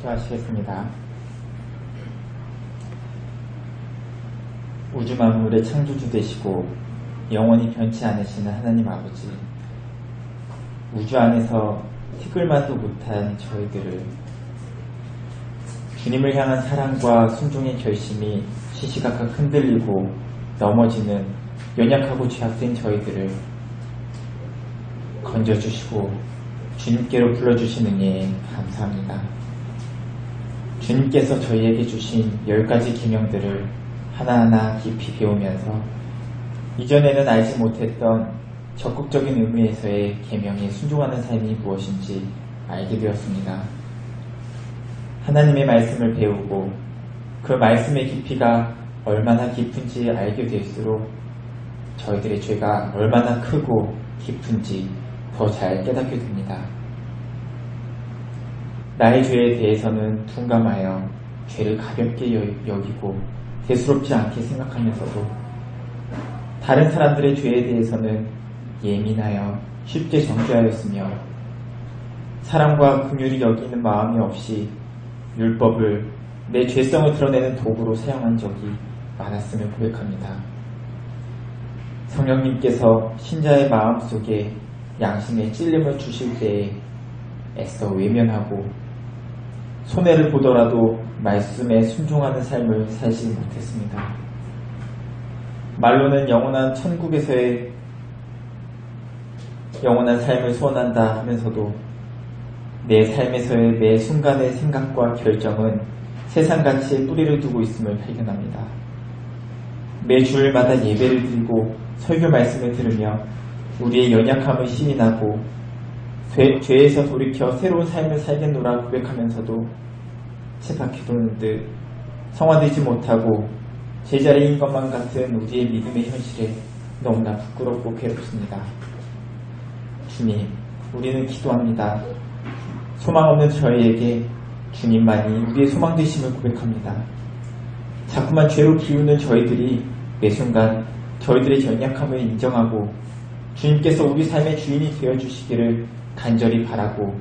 기도하시겠습니다. 우주 만물의 창조주 되시고 영원히 변치 않으시는 하나님 아버지, 우주 안에서 티끌만도 못한 저희들을 주님을 향한 사랑과 순종의 결심이 시시각각 흔들리고 넘어지는 연약하고 죄악된 저희들을 건져주시고 주님께로 불러주신 은혜에 감사합니다. 주님께서 저희에게 주신 10가지 계명들을 하나하나 깊이 배우면서 이전에는 알지 못했던 적극적인 의미에서의 계명에 순종하는 삶이 무엇인지 알게 되었습니다. 하나님의 말씀을 배우고 그 말씀의 깊이가 얼마나 깊은지 알게 될수록 저희들의 죄가 얼마나 크고 깊은지 더 잘 깨닫게 됩니다. 나의 죄에 대해서는 둔감하여 죄를 가볍게 여기고 대수롭지 않게 생각하면서도 다른 사람들의 죄에 대해서는 예민하여 쉽게 정죄하였으며 사랑과 긍휼을 여기는 마음이 없이 율법을 내 죄성을 드러내는 도구로 사용한 적이 많았음을 고백합니다. 성령님께서 신자의 마음속에 양심의 찔림을 주실 때에 애써 외면하고 손해를 보더라도 말씀에 순종하는 삶을 살지 못했습니다. 말로는 영원한 천국에서의 영원한 삶을 소원한다 하면서도 내 삶에서의 매 순간의 생각과 결정은 세상가치에 뿌리를 두고 있음을 발견합니다. 매 주일마다 예배를 드리고 설교 말씀을 들으며 우리의 연약함을 시인하고 죄에서 돌이켜 새로운 삶을 살겠노라 고백하면서도 쳇바퀴 도는 듯 성화되지 못하고 제자리인 것만 같은 우리의 믿음의 현실에 너무나 부끄럽고 괴롭습니다. 주님, 우리는 기도합니다. 소망 없는 저희에게 주님만이 우리의 소망 되심을 고백합니다. 자꾸만 죄로 기우는 저희들이 매 순간 저희들의 연약함을 인정하고 주님께서 우리 삶의 주인이 되어주시기를 간절히 바라고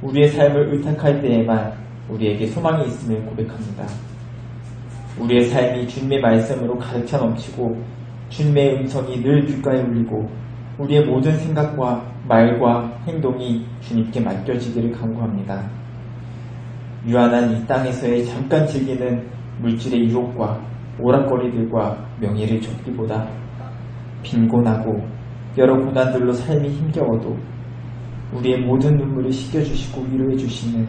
우리의 삶을 의탁할 때에만 우리에게 소망이 있음을 고백합니다. 우리의 삶이 주님의 말씀으로 가득 차 넘치고 주님의 음성이 늘 귓가에 울리고 우리의 모든 생각과 말과 행동이 주님께 맡겨지기를 간구합니다. 유한한 이 땅에서의 잠깐 즐기는 물질의 유혹과 오락거리들과 명예를 쫓기보다 빈곤하고 여러 고난들로 삶이 힘겨워도 우리의 모든 눈물을 씻겨주시고 위로해주시는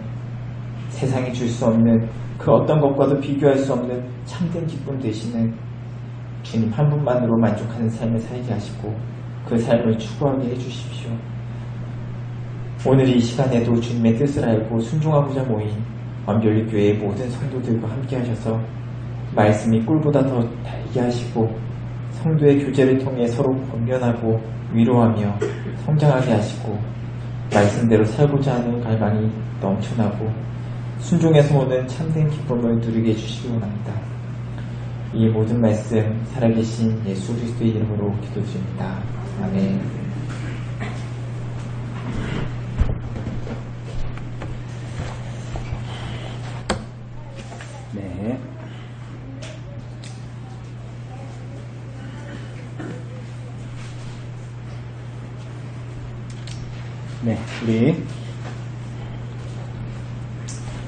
세상이 줄 수 없는 그 어떤 것과도 비교할 수 없는 참된 기쁨 되시는 주님 한 분만으로 만족하는 삶을 살게 하시고 그 삶을 추구하게 해주십시오. 오늘 이 시간에도 주님의 뜻을 알고 순종하고자 모인 완별교회의 모든 성도들과 함께 하셔서 말씀이 꿀보다 더 달게 하시고 성도의 교제를 통해 서로 권면하고 위로하며 성장하게 하시고 말씀대로 살고자 하는 갈망이 넘쳐나고 순종에서 오는 참된 기쁨을 누리게 해주시기 원합니다. 이 모든 말씀 살아계신 예수 그리스도의 이름으로 기도드립니다. 아멘. 네. 네, 우리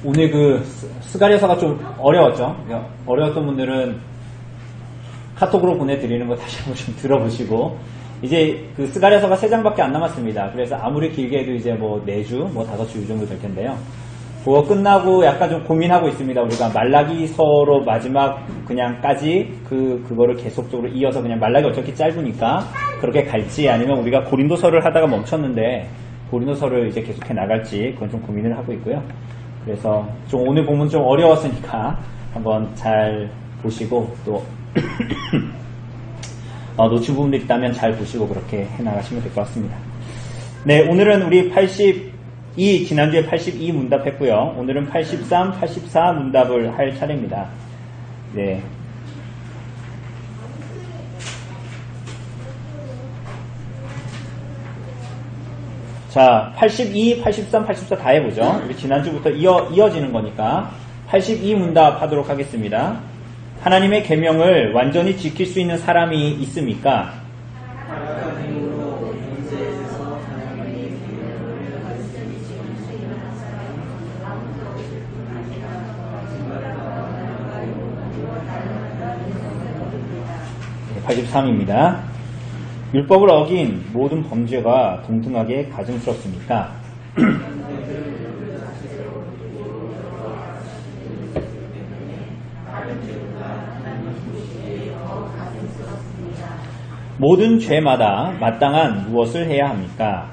오늘 그 스가랴서가 좀 어려웠죠? 어려웠던 분들은 카톡으로 보내드리는 거 다시 한번 좀 들어보시고 이제 그 스가랴서가 3장밖에 안 남았습니다. 그래서 아무리 길게 해도 이제 뭐 4주, 뭐 5주 정도 될 텐데요. 그거 끝나고 약간 좀 고민하고 있습니다. 우리가 말라기서로 마지막 그냥까지 그거를 계속적으로 이어서 그냥 말라기 어차피 짧으니까 그렇게 갈지 아니면 우리가 고린도서를 하다가 멈췄는데 고린도서를 이제 계속해 나갈지 그건 좀 고민을 하고 있고요. 그래서 좀 오늘 본문 좀 어려웠으니까 한번 잘 보시고 또 놓친 부분도 있다면 잘 보시고 그렇게 해나가시면 될 것 같습니다. 네, 오늘은 우리 82, 지난주에 82 문답했고요. 오늘은 83, 84 문답을 할 차례입니다. 네. 자, 82, 83, 84 다 해보죠. 우리 지난주부터 이어지는 거니까 82 문답 하도록 하겠습니다. 하나님의 계명을 완전히 지킬 수 있는 사람이 있습니까? 83입니다. 율법을 어긴 모든 범죄가 동등하게 가증스럽습니까? 모든 죄마다 마땅한 무엇을 해야 합니까?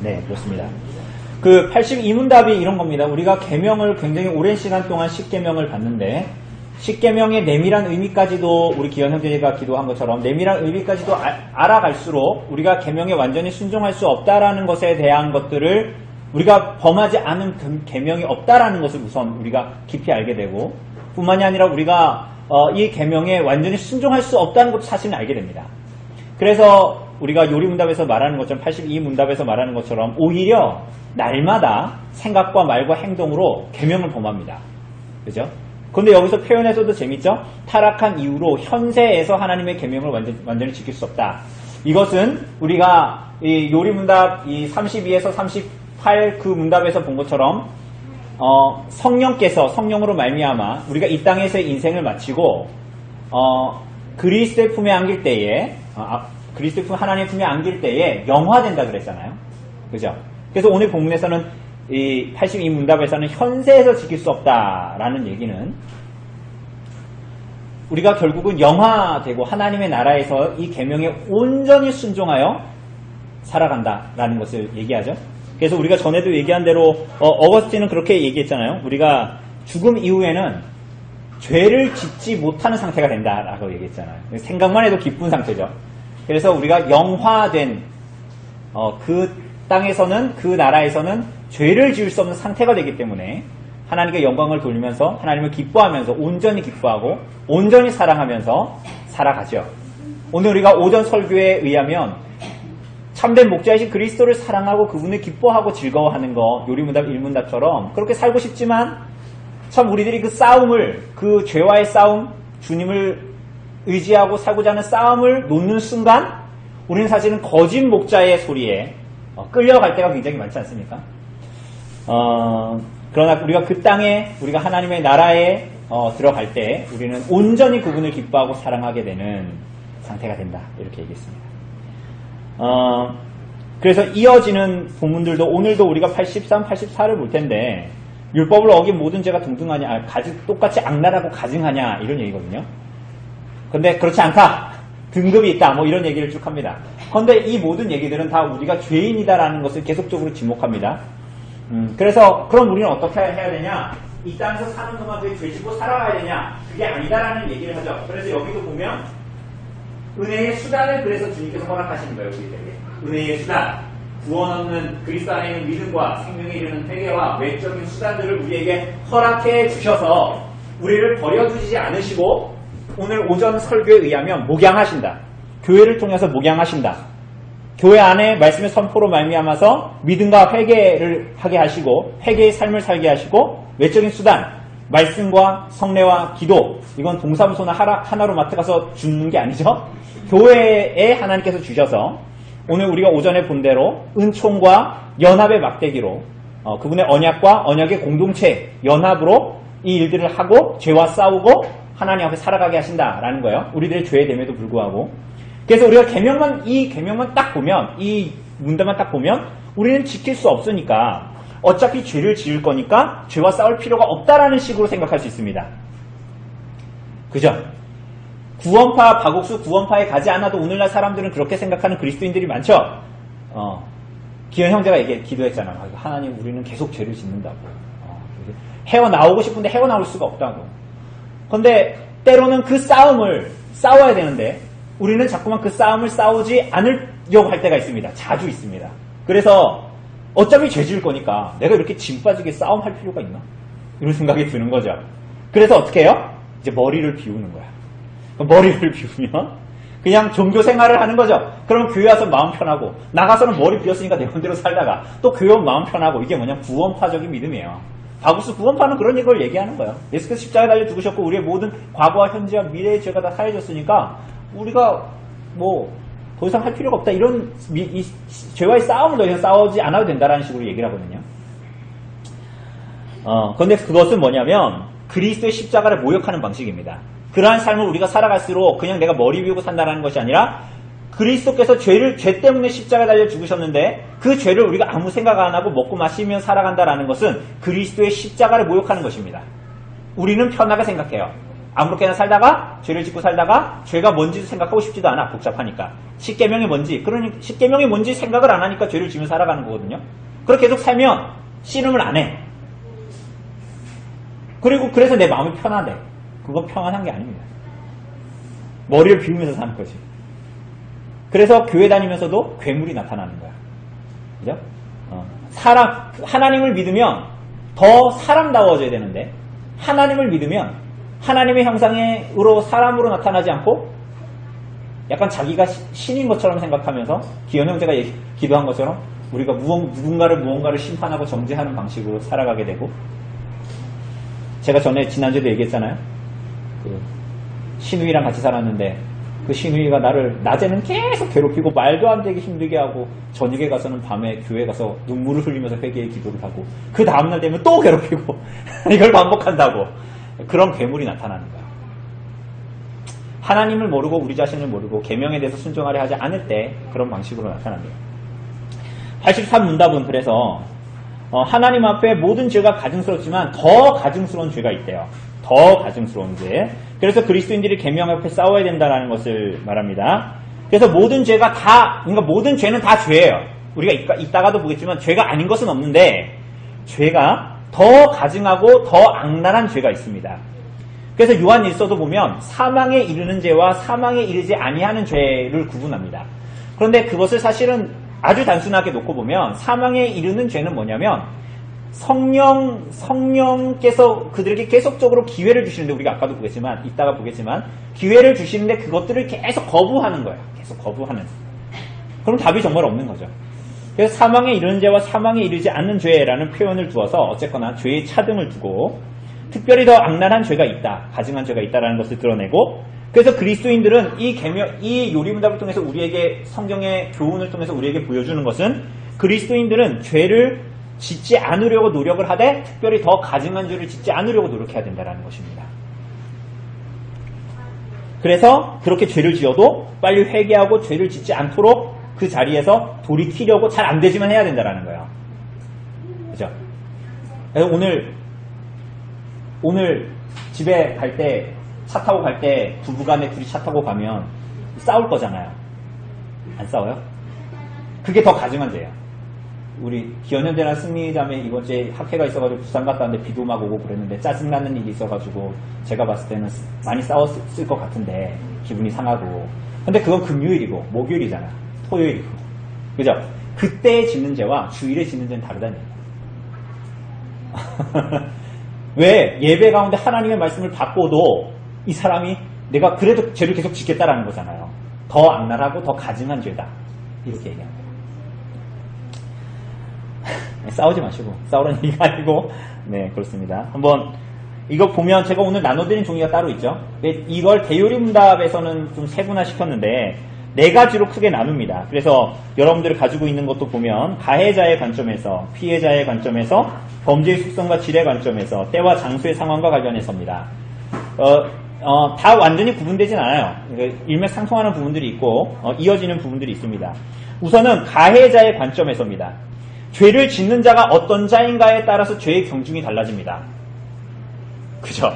네, 그렇습니다. 그 82문답이 이런 겁니다. 우리가 계명을 굉장히 오랜 시간 동안 10계명을 봤는데 10계명의 내밀한 의미까지도 우리 기현 형제가 기도한 것처럼 내밀한 의미까지도 알아갈수록 우리가 계명에 완전히 순종할 수 없다라는 것에 대한 것들을 우리가 범하지 않은 계명이 없다라는 것을 우선 우리가 깊이 알게 되고 뿐만이 아니라 우리가 이 계명에 완전히 순종할 수 없다는 것도 사실은 알게 됩니다. 그래서 우리가 요리문답에서 말하는 것처럼 82문답에서 말하는 것처럼 오히려 날마다 생각과 말과 행동으로 계명을 범합니다. 그죠? 그런데 여기서 표현에서도 재밌죠? 타락한 이후로 현세에서 하나님의 계명을 완전히 지킬 수 없다. 이것은 우리가 이 요리문답 이 32에서 38 그 문답에서 본 것처럼 성령께서 성령으로 말미암아 우리가 이 땅에서의 인생을 마치고 그리스도의 품에 안길 때에 그리스도의 품 하나님의 품에 안길 때에 영화된다 그랬잖아요. 그죠? 그래서 오늘 본문에서는 이 82문답에서는 현세에서 지킬 수 없다라는 얘기는 우리가 결국은 영화되고 하나님의 나라에서 이 계명에 온전히 순종하여 살아간다라는 것을 얘기하죠. 그래서 우리가 전에도 얘기한 대로 어거스틴은 그렇게 얘기했잖아요. 우리가 죽음 이후에는 죄를 짓지 못하는 상태가 된다라고 얘기했잖아요. 생각만 해도 기쁜 상태죠. 그래서 우리가 영화된 그 땅에서는 그 나라에서는 죄를 지을 수 없는 상태가 되기 때문에 하나님께 영광을 돌리면서 하나님을 기뻐하면서 온전히 기뻐하고 온전히 사랑하면서 살아가죠. 오늘 우리가 오전 설교에 의하면 참된 목자이신 그리스도를 사랑하고 그분을 기뻐하고 즐거워하는 거 요리문답 1문답처럼 그렇게 살고 싶지만 참 우리들이 그 싸움을 그 죄와의 싸움 주님을 의지하고 살고자 하는 싸움을 놓는 순간 우리는 사실은 거짓 목자의 소리에 끌려갈 때가 굉장히 많지 않습니까? 그러나 우리가 그 땅에 우리가 하나님의 나라에 들어갈 때 우리는 온전히 그분을 기뻐하고 사랑하게 되는 상태가 된다 이렇게 얘기했습니다. 그래서 이어지는 본문들도 오늘도 우리가 83, 84를 볼 텐데 율법을 어긴 모든 죄가 동등하냐 똑같이 악랄하고 가증하냐 이런 얘기거든요. 근데 그렇지 않다. 등급이 있다. 뭐 이런 얘기를 쭉 합니다. 그런데 이 모든 얘기들은 다 우리가 죄인이다라는 것을 계속적으로 지목합니다. 그래서 그럼 우리는 어떻게 해야 되냐? 이 땅에서 사는 동안 왜 죄 짓고 살아가야 되냐? 그게 아니다라는 얘기를 하죠. 그래서 여기도 보면 은혜의 수단을 그래서 주님께서 허락하시는 거예요. 우리에게. 은혜의 수단. 구원 얻는 그리스도 안에 있는 믿음과 생명에 이르는 회개와 외적인 수단들을 우리에게 허락해 주셔서 우리를 버려두지 않으시고 오늘 오전 설교에 의하면 목양하신다. 교회를 통해서 목양하신다. 교회 안에 말씀의 선포로 말미암아서 믿음과 회개를 하게 하시고 회개의 삶을 살게 하시고 외적인 수단, 말씀과 성례와 기도 이건 동사무소나 하나로 마트 가서 주는 게 아니죠. 교회에 하나님께서 주셔서 오늘 우리가 오전에 본 대로 은총과 연합의 막대기로 그분의 언약과 언약의 공동체 연합으로 이 일들을 하고 죄와 싸우고 하나님 앞에 살아가게 하신다라는 거예요. 우리들의 죄됨에도 불구하고. 그래서 우리가 이 계명만 딱 보면 이 문답만 딱 보면 우리는 지킬 수 없으니까 어차피 죄를 지을 거니까 죄와 싸울 필요가 없다라는 식으로 생각할 수 있습니다. 그죠? 구원파, 박옥수 구원파에 가지 않아도 오늘날 사람들은 그렇게 생각하는 그리스도인들이 많죠? 기현 형제가 기도했잖아. 하나님 우리는 계속 죄를 짓는다고. 헤어나오고 싶은데 헤어나올 수가 없다고. 그런데 때로는 그 싸움을 싸워야 되는데 우리는 자꾸만 그 싸움을 싸우지 않으려고 할 때가 있습니다. 자주 있습니다. 그래서 어차피 죄 지을 거니까 내가 이렇게 짐 빠지게 싸움할 필요가 있나? 이런 생각이 드는 거죠. 그래서 어떻게 해요? 이제 머리를 비우는 거야. 머리를 비우면 그냥 종교 생활을 하는 거죠. 그러면 교회 와서 마음 편하고, 나가서는 머리 비웠으니까 내 맘대로 살다가 또 교회 오면 마음 편하고, 이게 뭐냐? 구원파적인 믿음이에요. 바구스 구원파는 그런 걸 얘기하는 거예요. 예수께서 십자가에 달려 죽으셨고 우리의 모든 과거와 현재와 미래의 죄가 다 사해졌으니까 우리가 뭐 더 이상 할 필요가 없다. 이런 이 죄와의 싸움을 더 이상 싸우지 않아도 된다라는 식으로 얘기를 하거든요. 그런데 그것은 뭐냐면 그리스도의 십자가를 모욕하는 방식입니다. 그러한 삶을 우리가 살아갈수록 그냥 내가 머리 비우고 산다는 것이 아니라 그리스도께서 죄 때문에 십자가에 달려 죽으셨는데 그 죄를 우리가 아무 생각 안 하고 먹고 마시며 살아간다라는 것은 그리스도의 십자가를 모욕하는 것입니다. 우리는 편하게 생각해요. 아무렇게나 살다가 죄를 짓고 살다가 죄가 뭔지도 생각하고 싶지도 않아. 복잡하니까. 십계명이 뭔지, 그러니 십계명이 뭔지 생각을 안 하니까 죄를 지며 살아가는 거거든요. 그렇게 계속 살면 씨름을 안 해. 그리고 그래서 내 마음이 편하대. 그건 평안한 게 아닙니다. 머리를 비우면서 사는 거지. 그래서 교회 다니면서도 괴물이 나타나는 거야. 그죠? 하나님을 믿으면 더 사람다워져야 되는데, 하나님을 믿으면 하나님의 형상으로 사람으로 나타나지 않고 약간 자기가 신인 것처럼 생각하면서 기현 형제가 기도한 것처럼 우리가 무언가를 심판하고 정죄하는 방식으로 살아가게 되고, 제가 지난주에도 얘기했잖아요. 그 신우이랑 같이 살았는데 그 신우이가 나를 낮에는 계속 괴롭히고 말도 안 되게 힘들게 하고 저녁에 가서는 밤에 교회 가서 눈물을 흘리면서 회개의 기도를 하고 그 다음날 되면 또 괴롭히고 이걸 반복한다고. 그런 괴물이 나타나는 거야. 하나님을 모르고 우리 자신을 모르고 계명에 대해서 순종하려 하지 않을 때 그런 방식으로 나타납니다. 83문답은 그래서 하나님 앞에 모든 죄가 가증스럽지만 더 가증스러운 죄가 있대요. 더 가증스러운 죄. 그래서 그리스도인들이 계명 앞에 싸워야 된다는 것을 말합니다. 그래서 모든 죄가 그러니까 모든 죄는 다 죄예요. 우리가 이따가도 보겠지만 죄가 아닌 것은 없는데 죄가 더 가증하고 더 악랄한 죄가 있습니다. 그래서 요한 1서도 보면 사망에 이르는 죄와 사망에 이르지 아니하는 죄를 구분합니다. 그런데 그것을 사실은 아주 단순하게 놓고 보면 사망에 이르는 죄는 뭐냐면 성령께서 그들에게 계속적으로 기회를 주시는데, 우리가 아까도 보겠지만 이따가 보겠지만 기회를 주시는데 그것들을 계속 거부하는 거예요. 계속 거부하는. 그럼 답이 정말 없는 거죠. 그래서 사망에 이르는 죄와 사망에 이르지 않는 죄라는 표현을 두어서 어쨌거나 죄의 차등을 두고 특별히 더 악랄한 죄가 있다, 가증한 죄가 있다라는 것을 드러내고, 그래서 그리스도인들은 이 요리문답을 통해서 우리에게 성경의 교훈을 통해서 우리에게 보여주는 것은 그리스도인들은 죄를 짓지 않으려고 노력을 하되 특별히 더 가증한 죄를 짓지 않으려고 노력해야 된다는 것입니다. 그래서 그렇게 죄를 지어도 빨리 회개하고 죄를 짓지 않도록 그 자리에서 돌이키려고 잘 안 되지만 해야 된다는 거예요. 그죠? 그래서 오늘 집에 갈 때, 차 타고 갈 때 부부간에 둘이 차 타고 가면 싸울 거잖아요. 안 싸워요? 그게 더 가증한 죄예요. 우리 기현현대나 승리자매 이번 주에 학회가 있어가지고 부산 갔다 왔는데 비도 막 오고 그랬는데 짜증나는 일이 있어가지고 제가 봤을 때는 많이 싸웠을 것 같은데 기분이 상하고. 근데 그건 금요일이고 목요일이잖아. 토요일이고. 그죠? 그때 짓는 죄와 주일에 짓는 죄는 다르다는 얘기예요. 왜? 예배 가운데 하나님의 말씀을 받고도 이 사람이 내가 그래도 죄를 계속 짓겠다라는 거잖아요. 더 악랄하고 더 가증한 죄다. 이렇게 얘기합니다. 싸우지 마시고, 싸우라는 얘기가 아니고, 네, 그렇습니다. 한번, 이거 보면 제가 오늘 나눠드린 종이가 따로 있죠? 이걸 대요리문답에서는 좀 세분화시켰는데, 4가지로 크게 나눕니다. 그래서 여러분들이 가지고 있는 것도 보면, 가해자의 관점에서, 피해자의 관점에서, 범죄의 속성과 질의 관점에서, 때와 장소의 상황과 관련해서입니다. 다 완전히 구분되진 않아요. 일맥상통하는 부분들이 있고, 이어지는 부분들이 있습니다. 우선은 가해자의 관점에서입니다. 죄를 짓는 자가 어떤 자인가에 따라서 죄의 경중이 달라집니다. 그죠?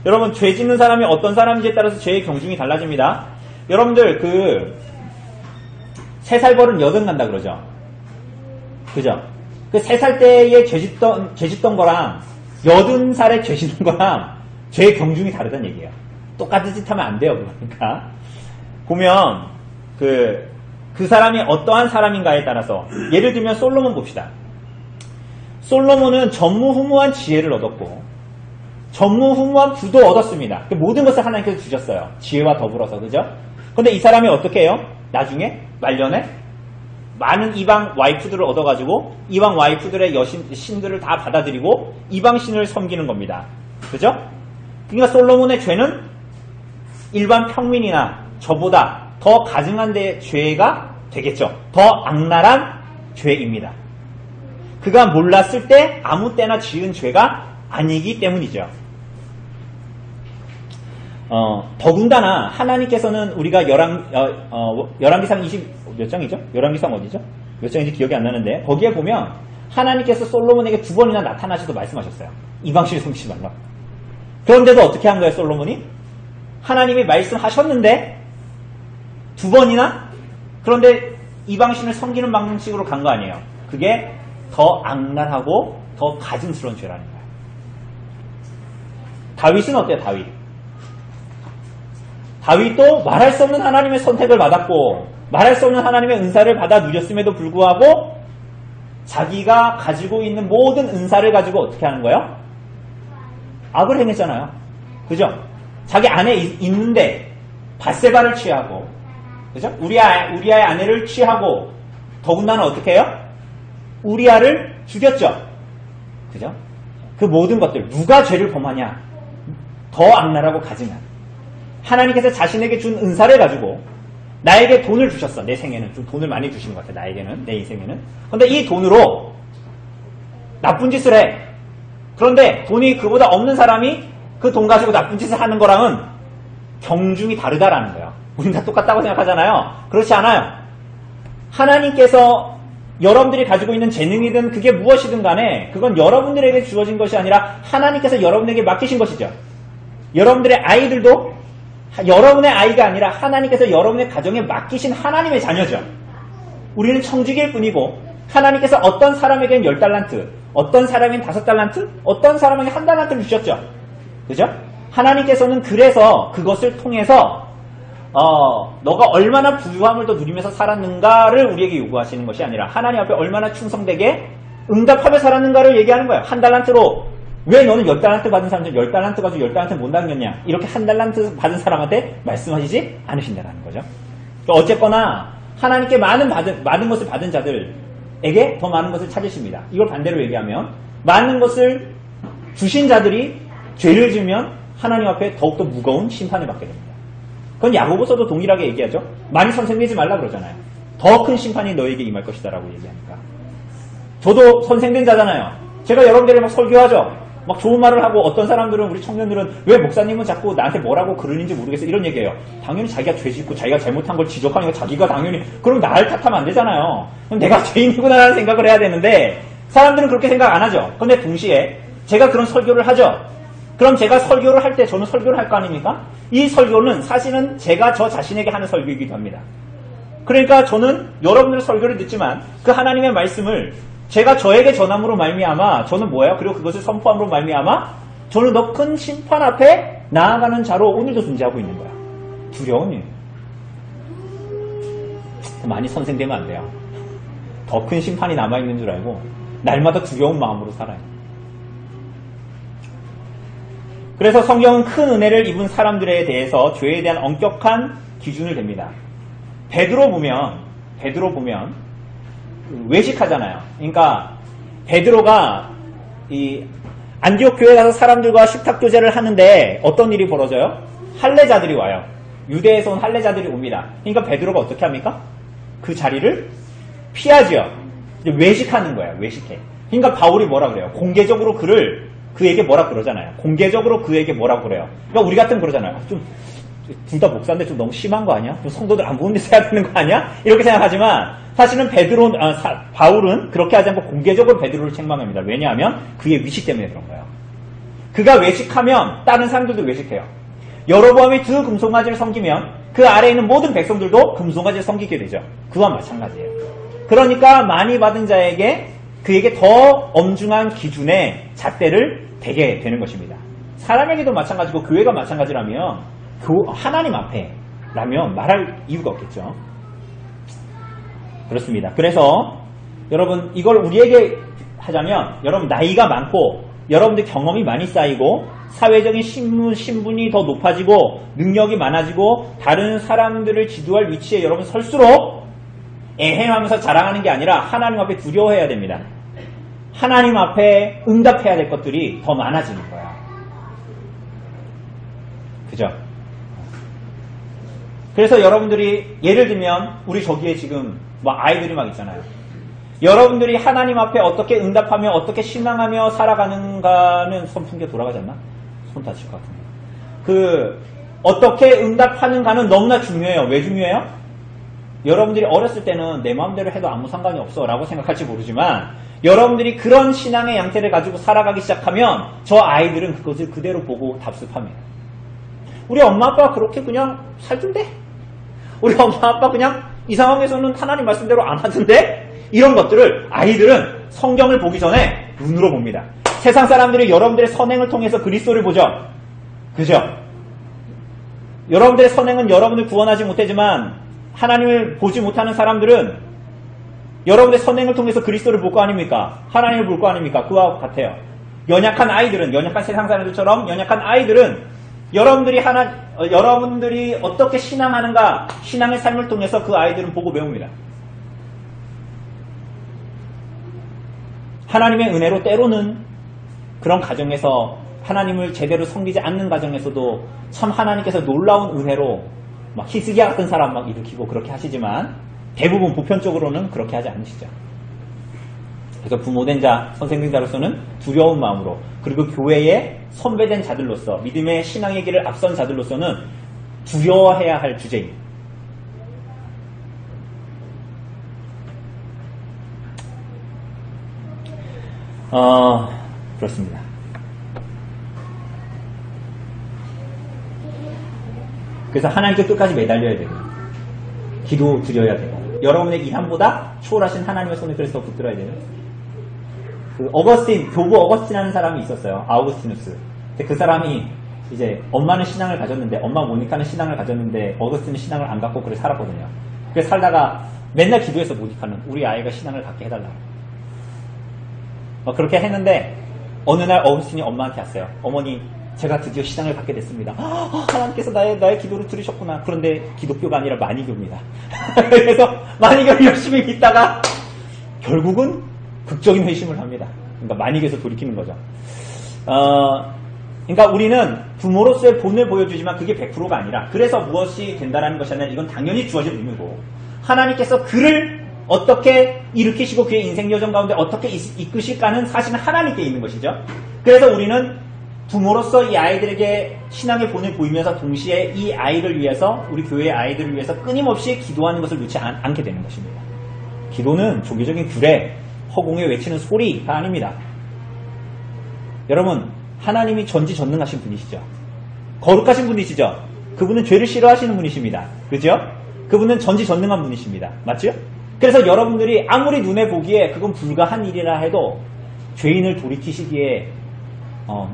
여러분, 죄 짓는 사람이 어떤 사람인지에 따라서 죄의 경중이 달라집니다. 여러분들, 3살 벌은 80 간다 그러죠? 그죠? 그 3살 때에 죄 짓던 거랑 80살에 죄 짓는 거랑 죄의 경중이 다르다는 얘기예요. 똑같은 짓 하면 안 돼요, 그러니까. 보면, 그 사람이 어떠한 사람인가에 따라서, 예를 들면 솔로몬 봅시다. 솔로몬은 전무후무한 지혜를 얻었고 전무후무한 부도 얻었습니다. 모든 것을 하나님께서 주셨어요. 지혜와 더불어서, 그죠? 근데 이 사람이 어떻게 해요? 나중에 말년에 많은 이방 와이프들을 얻어가지고 이방 와이프들의 신들을 다 받아들이고 이방 신을 섬기는 겁니다. 그죠? 그러니까 솔로몬의 죄는 일반 평민이나 저보다 더 가증한 데 죄가 되겠죠. 더 악랄한 죄입니다. 그가 몰랐을 때 아무 때나 지은 죄가 아니기 때문이죠. 더군다나 하나님께서는 우리가 열왕기상 20 몇 장이죠? 열왕기상 어디죠? 몇 장인지 기억이 안 나는데 거기에 보면 하나님께서 솔로몬에게 2번이나 나타나셔서 말씀하셨어요. 이방신을 섬기지 말라. 그런데도 어떻게 한 거예요, 솔로몬이? 하나님이 말씀하셨는데 2번이나? 그런데 이방신을 섬기는 방식으로 간 거 아니에요. 그게 더 악랄하고 더 가증스러운 죄라는 거예요. 다윗은 어때요, 다윗도 말할 수 없는 하나님의 선택을 받았고 말할 수 없는 하나님의 은사를 받아 누렸음에도 불구하고 자기가 가지고 있는 모든 은사를 가지고 어떻게 하는 거예요? 악을 행했잖아요. 그죠? 자기 안에 있는데 밧세바를 취하고 그죠? 우리아의 아내를 취하고 더군다나 어떻게 해요? 우리아를 죽였죠. 그죠? 그 모든 것들 누가 죄를 범하냐? 더 악랄하고 가증한 하나님께서 자신에게 준 은사를 가지고 나에게 돈을 주셨어. 내 생에는 좀 돈을 많이 주신 것 같아. 나에게는 내 인생에는. 그런데 이 돈으로 나쁜 짓을 해. 그런데 돈이 그보다 없는 사람이 그 돈 가지고 나쁜 짓을 하는 거랑은 경중이 다르다라는 거예요. 우린 다 똑같다고 생각하잖아요. 그렇지 않아요. 하나님께서 여러분들이 가지고 있는 재능이든 그게 무엇이든 간에 그건 여러분들에게 주어진 것이 아니라 하나님께서 여러분에게 맡기신 것이죠. 여러분들의 아이들도 여러분의 아이가 아니라 하나님께서 여러분의 가정에 맡기신 하나님의 자녀죠. 우리는 청지기일 뿐이고 하나님께서 어떤 사람에겐 10달란트, 어떤 사람에겐 5달란트, 어떤 사람에게 1달란트를 주셨죠. 그죠? 하나님께서는 그래서 그것을 통해서 너가 얼마나 부유함을 더 누리면서 살았는가를 우리에게 요구하시는 것이 아니라 하나님 앞에 얼마나 충성되게 응답하며 살았는가를 얘기하는 거예요. 1달란트로 왜 너는 10달란트 받은 사람들 10달란트 가지고 10달란트 못 남겼냐? 이렇게 1달란트 받은 사람한테 말씀하시지 않으신다는 거죠. 어쨌거나 하나님께 많은 것을 받은 자들에게 더 많은 것을 찾으십니다. 이걸 반대로 얘기하면 많은 것을 주신 자들이 죄를 지으면 하나님 앞에 더욱더 무거운 심판을 받게 됩니다. 그건 야고보서도 동일하게 얘기하죠. 많이 선생되지 말라 그러잖아요. 더 큰 심판이 너에게 임할 것이다 라고 얘기하니까. 저도 선생된 자잖아요. 제가 여러분들에게 막 설교하죠. 막 좋은 말을 하고 어떤 사람들은 우리 청년들은 왜 목사님은 자꾸 나한테 뭐라고 그러는지 모르겠어 이런 얘기해요. 당연히 자기가 죄 짓고 자기가 잘못한 걸 지적하니까 자기가 당연히 그럼 나를 탓하면 안 되잖아요. 그럼 내가 죄인이구나라는 생각을 해야 되는데 사람들은 그렇게 생각 안 하죠. 근데 동시에 제가 그런 설교를 하죠. 그럼 제가 설교를 할 때 저는 설교를 할 거 아닙니까? 이 설교는 사실은 제가 저 자신에게 하는 설교이기도 합니다. 그러니까 저는 여러분들의 설교를 듣지만 그 하나님의 말씀을 제가 저에게 전함으로 말미암아 저는 뭐예요? 그리고 그것을 선포함으로 말미암아 저는 더 큰 심판 앞에 나아가는 자로 오늘도 존재하고 있는 거야. 두려운 일. 많이 선생되면 안 돼요. 더 큰 심판이 남아있는 줄 알고 날마다 두려운 마음으로 살아요. 그래서 성경은 큰 은혜를 입은 사람들에 대해서 죄에 대한 엄격한 기준을 댑니다. 베드로 보면 외식하잖아요. 그러니까 베드로가 이 안디옥 교회 가서 사람들과 식탁교제를 하는데 어떤 일이 벌어져요? 할례자들이 와요. 유대에서 온 할례자들이 옵니다. 그러니까 베드로가 어떻게 합니까? 그 자리를 피하지요. 이제 외식하는 거예요. 외식해. 그러니까 바울이 뭐라 그래요? 공개적으로 그에게 뭐라 그러잖아요. 공개적으로 그에게 뭐라 그래요? 그러니까 우리 같으면 그러잖아요. 좀 둘 다 목사인데 좀 너무 심한 거 아니야? 좀 성도들 안 보는 데서 해야 되는 거 아니야? 이렇게 생각하지만 사실은 바울은 그렇게 하지 않고 공개적으로 베드로를 책망합니다. 왜냐하면 그의 위식 때문에 그런 거예요. 그가 외식하면 다른 사람들도 외식해요. 여로보암이 두 금송아지를 섬기면 그 아래에 있는 모든 백성들도 금송아지를 섬기게 되죠. 그와 마찬가지예요. 그러니까 많이 받은 자에게 그에게 더 엄중한 기준의 잣대를 대게 되는 것입니다. 사람에게도 마찬가지고 교회가 마찬가지라면 하나님 앞에라면 말할 이유가 없겠죠. 그렇습니다. 그래서 여러분 이걸 우리에게 하자면 여러분 나이가 많고 여러분들 경험이 많이 쌓이고 사회적인 신분이 더 높아지고 능력이 많아지고 다른 사람들을 지도할 위치에 여러분 설수록 애행하면서 자랑하는 게 아니라 하나님 앞에 두려워해야 됩니다. 하나님 앞에 응답해야 될 것들이 더 많아지는 거야. 그죠? 그래서 여러분들이 예를 들면 우리 저기에 지금 막 아이들이 막 있잖아요. 여러분들이 하나님 앞에 어떻게 응답하며 어떻게 신앙하며 살아가는가는 선풍기가 돌아가지 않나? 손 다칠 것 같은데. 어떻게 응답하는가는 너무나 중요해요. 왜 중요해요? 여러분들이 어렸을 때는 내 마음대로 해도 아무 상관이 없어 라고 생각할지 모르지만 여러분들이 그런 신앙의 양태를 가지고 살아가기 시작하면 저 아이들은 그것을 그대로 보고 답습합니다. 우리 엄마 아빠가 그렇게 그냥 살던데? 우리 엄마 아빠 그냥 이 상황에서는 하나님 말씀대로 안 하던데? 이런 것들을 아이들은 성경을 보기 전에 눈으로 봅니다. 세상 사람들이 여러분들의 선행을 통해서 그리스도를 보죠. 그죠? 여러분들의 선행은 여러분을 구원하지 못하지만 하나님을 보지 못하는 사람들은 여러분의 선행을 통해서 그리스도를 볼 거 아닙니까? 하나님을 볼 거 아닙니까? 그와 같아요. 연약한 아이들은, 연약한 세상 사람들처럼 연약한 아이들은 여러분들이 어떻게 신앙하는가, 신앙의 삶을 통해서 그 아이들은 보고 배웁니다. 하나님의 은혜로 때로는 그런 가정에서 하나님을 제대로 섬기지 않는 가정에서도 참 하나님께서 놀라운 은혜로 막 히스기야 같은 사람 막 일으키고 그렇게 하시지만 대부분 보편적으로는 그렇게 하지 않으시죠. 그래서 부모된 자, 선생된 자로서는 두려운 마음으로 그리고 교회의 선배된 자들로서 믿음의 신앙의 길을 앞선 자들로서는 두려워해야 할 주제입니다. 그렇습니다. 그래서 하나님께 끝까지 매달려야 되고 기도 드려야 되고 여러분의 이함보다 초월하신 하나님의 손에 그래서 붙들어야 돼요. 교부 어거스틴이라는 사람이 있었어요. 아우구스티누스. 근데 그 사람이 이제 엄마는 신앙을 가졌는데 엄마 모니카는 신앙을 가졌는데 어거스틴은 신앙을 안 갖고 그래 살았거든요. 그래서 살다가 맨날 기도해서 모니카는 우리 아이가 신앙을 갖게 해달라. 그렇게 했는데 어느 날 어거스틴이 엄마한테 왔어요. 어머니 제가 드디어 신앙을 갖게 됐습니다. 하나님께서 나의 기도를 들으셨구나. 그런데 기독교가 아니라 마니교입니다. 그래서 마니교를 열심히 믿다가 결국은 극적인 회심을 합니다. 그러니까 마니교에서 돌이키는 거죠. 그러니까 우리는 부모로서의 본을 보여주지만 그게 100%가 아니라 그래서 무엇이 된다라는 것이 아니라 이건 당연히 주어진 의무고 하나님께서 그를 어떻게 일으키시고 그의 인생 여정 가운데 어떻게 이끄실까는 사실은 하나님께 있는 것이죠. 그래서 우리는 부모로서 이 아이들에게 신앙의 본을 보이면서 동시에 이 아이를 위해서 우리 교회의 아이들을 위해서 끊임없이 기도하는 것을 놓지 않게 되는 것입니다. 기도는 종교적인 규례, 허공에 외치는 소리가 아닙니다. 여러분 하나님이 전지전능하신 분이시죠. 거룩하신 분이시죠. 그분은 죄를 싫어하시는 분이십니다. 그죠? 그분은 전지전능한 분이십니다. 맞죠? 그래서 여러분들이 아무리 눈에 보기에 그건 불가한 일이라 해도 죄인을 돌이키시기에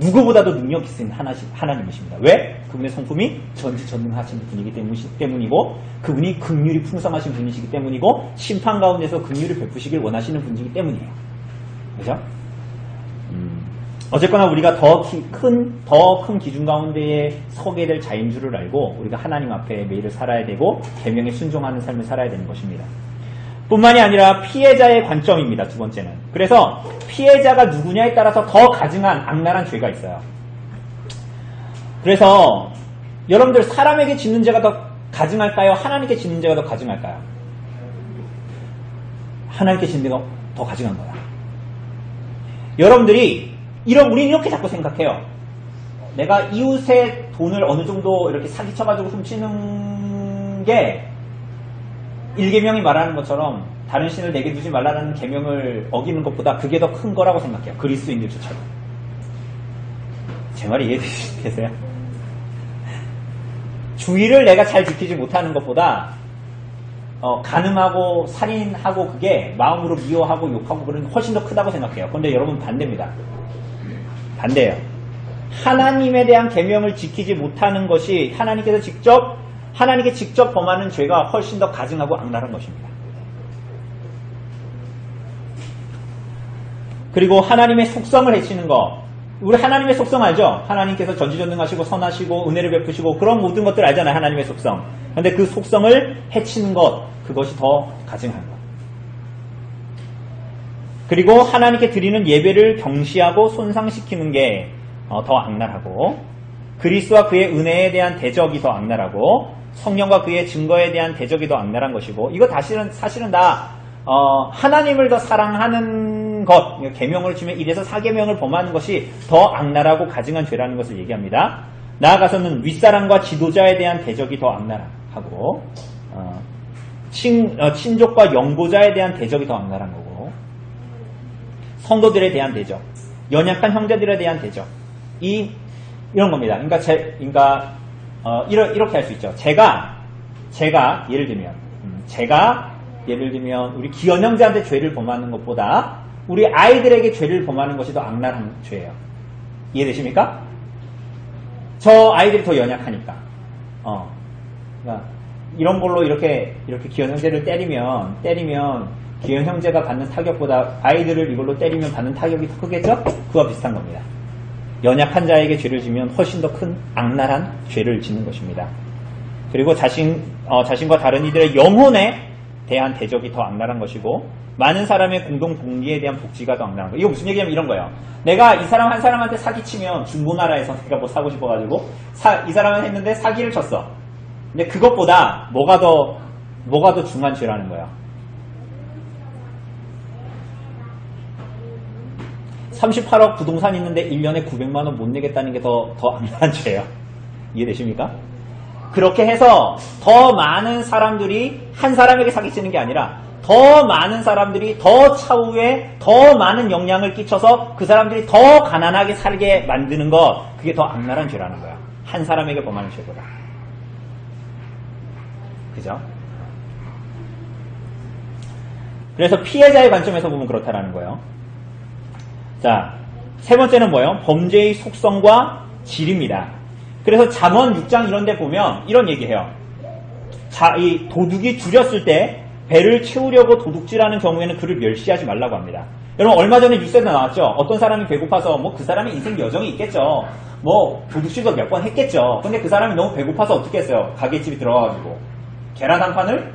누구보다도 능력 있으신 하나님이십니다. 왜? 그분의 성품이 전지전능하신 분이기 때문이고 그분이 긍휼이 풍성하신 분이시기 때문이고 심판 가운데서 긍휼을 베푸시길 원하시는 분이기 때문이에요. 그죠? 어쨌거나 우리가 더 큰 기준 가운데에 서게 될 자인 줄을 알고 우리가 하나님 앞에 매일을 살아야 되고 계명에 순종하는 삶을 살아야 되는 것입니다. 뿐만이 아니라 피해자의 관점입니다. 두 번째는. 그래서 피해자가 누구냐에 따라서 더 가증한 악랄한 죄가 있어요. 그래서 여러분들 사람에게 짓는 죄가 더 가증할까요? 하나님께 짓는 죄가 더 가증할까요? 하나님께 짓는 죄가 더 가증한 거야. 여러분들이 우리는 이렇게 자꾸 생각해요. 내가 이웃의 돈을 어느 정도 이렇게 사기쳐가지고 훔치는 게 1계명이 말하는 것처럼 다른 신을 내게 두지 말라는 계명을 어기는 것보다 그게 더 큰 거라고 생각해요. 그리스도인들조차도. 제 말이 이해되세요? 주의를 내가 잘 지키지 못하는 것보다 간음하고 살인하고 그게 마음으로 미워하고 욕하고 그런 훨씬 더 크다고 생각해요. 그런데 여러분 반대입니다. 반대예요. 하나님에 대한 계명을 지키지 못하는 것이 하나님께 직접 범하는 죄가 훨씬 더 가증하고 악랄한 것입니다. 그리고 하나님의 속성을 해치는 것, 우리 하나님의 속성 알죠? 하나님께서 전지전능하시고 선하시고 은혜를 베푸시고 그런 모든 것들 알잖아요. 하나님의 속성. 그런데 그 속성을 해치는 것, 그것이 더 가증한 것. 그리고 하나님께 드리는 예배를 경시하고 손상시키는 게 더 악랄하고, 그리스도와 그의 은혜에 대한 대적이 더 악랄하고, 성령과 그의 증거에 대한 대적이 더 악랄한 것이고, 이거 사실은 다 하나님을 더 사랑하는 것, 계명을 주면 1에서 4계명을 범하는 것이 더 악랄하고 가증한 죄라는 것을 얘기합니다. 나아가서는 윗사람과 지도자에 대한 대적이 더 악랄하고, 친족과 영보자에 대한 대적이 더 악랄한 거고, 성도들에 대한 대적, 연약한 형제들에 대한 대적, 이런 겁니다. 그러니까 이렇게 할 수 있죠. 제가 예를 들면 우리 기현 형제한테 죄를 범하는 것보다 우리 아이들에게 죄를 범하는 것이 더 악랄한 죄예요. 이해되십니까? 저 아이들이 더 연약하니까. 그러니까 이런 걸로 이렇게 기현 형제를 때리면 기현 형제가 받는 타격보다 아이들을 이걸로 때리면 받는 타격이 더 크겠죠? 그와 비슷한 겁니다. 연약한 자에게 죄를 지면 훨씬 더 큰 악랄한 죄를 짓는 것입니다. 그리고 자신과 다른 이들의 영혼에 대한 대적이 더 악랄한 것이고, 많은 사람의 공동 복리에 대한 복지가 더 악랄한 거예요. 이거 무슨 얘기냐면 이런 거예요. 내가 이 사람 한 사람한테 사기치면 중고나라에서 내가 뭐 사고 싶어가지고 이 사람은 했는데 사기를 쳤어. 근데 그것보다 뭐가 더 중한 죄라는 거예요. 38억 부동산 있는데 1년에 900만 원 못 내겠다는 게 더 악랄한 죄예요. 이해되십니까? 그렇게 해서 더 많은 사람들이 한 사람에게 사기치는 게 아니라 더 많은 사람들이 더 차후에 더 많은 영향을 끼쳐서 그 사람들이 더 가난하게 살게 만드는 것, 그게 더 악랄한 죄라는 거야. 한 사람에게 범하는 죄보다. 그죠? 그래서 피해자의 관점에서 보면 그렇다라는 거예요. 자, 세 번째는 뭐예요? 범죄의 속성과 질입니다. 그래서 잠언 6장 이런 데 보면 이런 얘기해요. 이 도둑이 줄였을 때 배를 채우려고 도둑질하는 경우에는 그를 멸시하지 말라고 합니다. 여러분 얼마 전에 뉴스에도 나왔죠. 어떤 사람이 배고파서 그 사람의 인생 여정이 있겠죠. 도둑질도 몇 번 했겠죠. 근데 그 사람이 너무 배고파서 어떻게 했어요? 가게집에 들어가가지고 계란 한 판을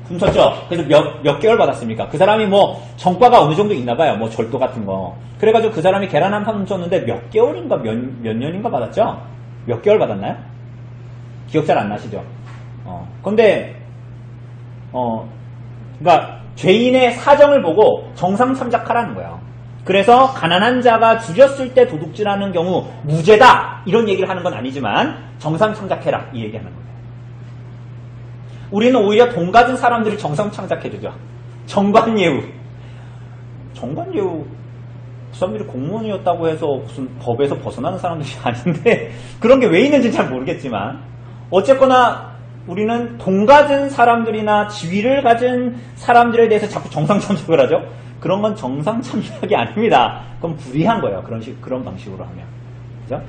훔쳤죠. 그래서 몇 개월 받았습니까? 그 사람이 정과가 어느 정도 있나 봐요. 절도 같은 거. 그래가지고 그 사람이 계란 한 판 훔쳤는데 몇 개월인가 몇 년인가 받았죠? 몇 개월 받았나요? 기억 잘 안 나시죠? 그러니까 죄인의 사정을 보고 정상 참작하라는 거예요. 그래서 가난한 자가 줄였을 때 도둑질하는 경우 무죄다 이런 얘기를 하는 건 아니지만 정상 참작해라 이 얘기하는 거예요. 우리는 오히려 돈 가진 사람들을 정상 참작해주죠. 정관예우. 그 사람들이 공무원이었다고 해서 무슨 법에서 벗어나는 사람들이 아닌데 그런 게 왜 있는지 잘 모르겠지만 어쨌거나 우리는 돈 가진 사람들이나 지위를 가진 사람들에 대해서 자꾸 정상 참작을 하죠. 그런 건 정상 참작이 아닙니다. 그건 불이한 거예요. 그런 방식으로 하면. 그죠?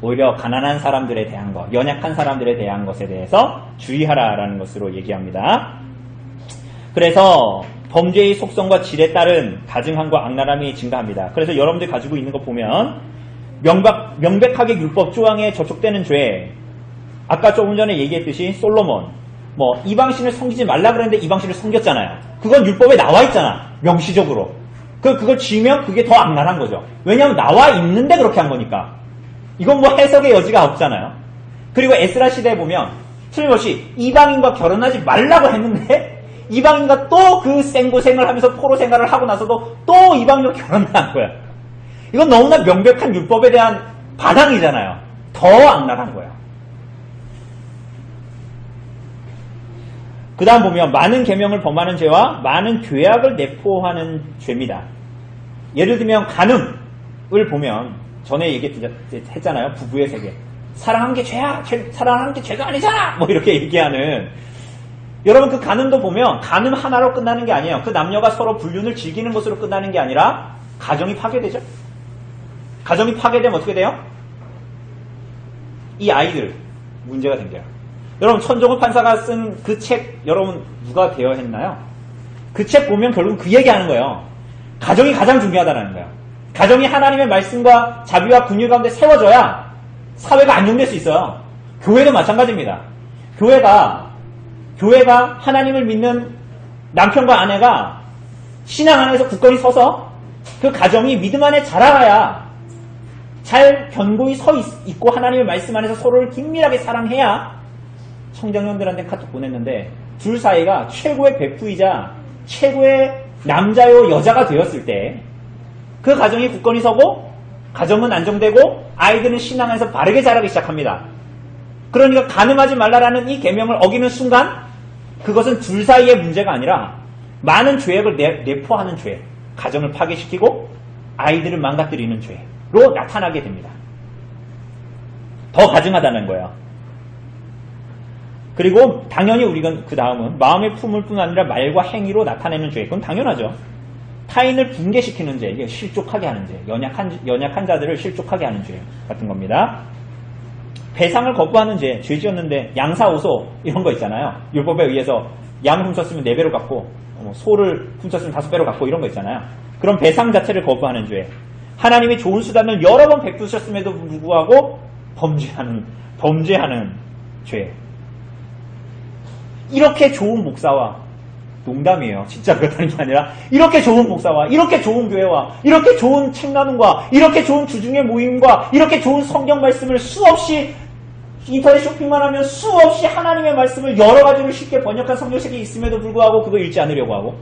오히려 가난한 사람들에 대한 것, 연약한 사람들에 대한 것에 대해서 주의하라라는 것으로 얘기합니다. 그래서 범죄의 속성과 질에 따른 가증함과 악랄함이 증가합니다. 그래서 여러분들 가지고 있는 거 보면 명백하게 율법 조항에 저촉되는 죄, 아까 조금 전에 얘기했듯이 솔로몬, 이방신을 섬기지 말라 그랬는데 이방신을 섬겼잖아요. 그건 율법에 나와 있잖아. 명시적으로. 그걸 지으면 그게 더 악랄한 거죠. 왜냐하면 나와 있는데 그렇게 한 거니까. 이건 해석의 여지가 없잖아요. 그리고 에스라 시대에 보면 틀림없이 이방인과 결혼하지 말라고 했는데 이방인과 또 그 생고생을 하면서 포로 생활을 하고 나서도 또 이방인과 결혼을 한 거야. 이건 너무나 명백한 율법에 대한 반항이잖아요. 더 악랄한 거예요. 그 다음 보면 많은 계명을 범하는 죄와 많은 죄악을 내포하는 죄입니다. 예를 들면 간음을 보면 전에 얘기했잖아요. 부부의 세계. 사랑한 게 죄야. 사랑한 게 죄가 아니잖아. 이렇게 얘기하는. 여러분 그 간음도 보면 간음 하나로 끝나는 게 아니에요. 그 남녀가 서로 불륜을 즐기는 것으로 끝나는 게 아니라 가정이 파괴되죠. 가정이 파괴되면 어떻게 돼요? 이 아이들 문제가 생겨요. 여러분 천종훈 판사가 쓴 그 책 여러분 누가 대여했나요? 그 책 보면 결국 그 얘기하는 거예요. 가정이 가장 중요하다는 거예요. 가정이 하나님의 말씀과 자비와 긍휼 가운데 세워져야 사회가 안정될 수 있어요. 교회도 마찬가지입니다. 교회가 하나님을 믿는 남편과 아내가 신앙 안에서 굳건히 서서 그 가정이 믿음 안에 자라가야 잘 견고히 서 있고 하나님의 말씀 안에서 서로를 긴밀하게 사랑해야. 청장년들한테 카톡 보냈는데 둘 사이가 최고의 베프이자 최고의 남자요 여자가 되었을 때 그 가정이 굳건히 서고 가정은 안정되고 아이들은 신앙 안에서 바르게 자라기 시작합니다. 그러니까 간음하지 말라라는 이 계명을 어기는 순간 그것은 둘 사이의 문제가 아니라 많은 죄악을 내포하는 죄, 가정을 파괴시키고 아이들을 망가뜨리는 죄로 나타나게 됩니다. 더 가증하다는 거예요. 그리고 당연히 우리가 그 다음은 마음의 품을 뿐 아니라 말과 행위로 나타내는 죄. 그건 당연하죠. 타인을 붕괴시키는 죄, 이게 실족하게 하는 죄, 연약한 자들을 실족하게 하는 죄 같은 겁니다. 배상을 거부하는 죄, 죄 지었는데 양사오소 이런 거 있잖아요. 율법에 의해서 양을 훔쳤으면 4배로 갚고 소를 훔쳤으면 5배로 갚고 이런 거 있잖아요. 그런 배상 자체를 거부하는 죄. 하나님이 좋은 수단을 여러 번 베푸셨음에도 불구하고 범죄하는 죄. 이렇게 좋은 목사와 농담이에요. 진짜 그렇다는 게 아니라 이렇게 좋은 목사와 이렇게 좋은 교회와 이렇게 좋은 책 나눔과 이렇게 좋은 주중의 모임과 이렇게 좋은 성경 말씀을 수없이 인터넷 쇼핑만 하면 수없이 하나님의 말씀을 여러 가지로 쉽게 번역한 성경책이 있음에도 불구하고 그거 읽지 않으려고 하고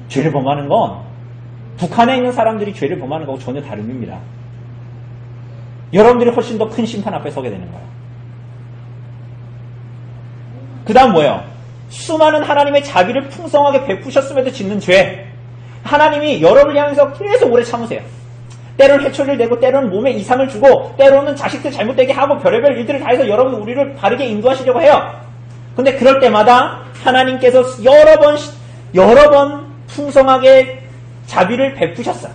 죄를 범하는 건 북한에 있는 사람들이 죄를 범하는 거하고 전혀 다른 의미입니다. 여러분들이 훨씬 더 큰 심판 앞에 서게 되는 거예요. 그 다음 뭐예요? 수많은 하나님의 자비를 풍성하게 베푸셨음에도 짓는 죄. 하나님이 여러분을 향해서 계속 오래 참으세요. 때로는 해초리를 내고 때로는 몸에 이상을 주고 때로는 자식들 잘못되게 하고 별의별 일들을 다 해서 여러분 우리를 바르게 인도하시려고 해요. 근데 그럴 때마다 하나님께서 여러 번 풍성하게 자비를 베푸셨어.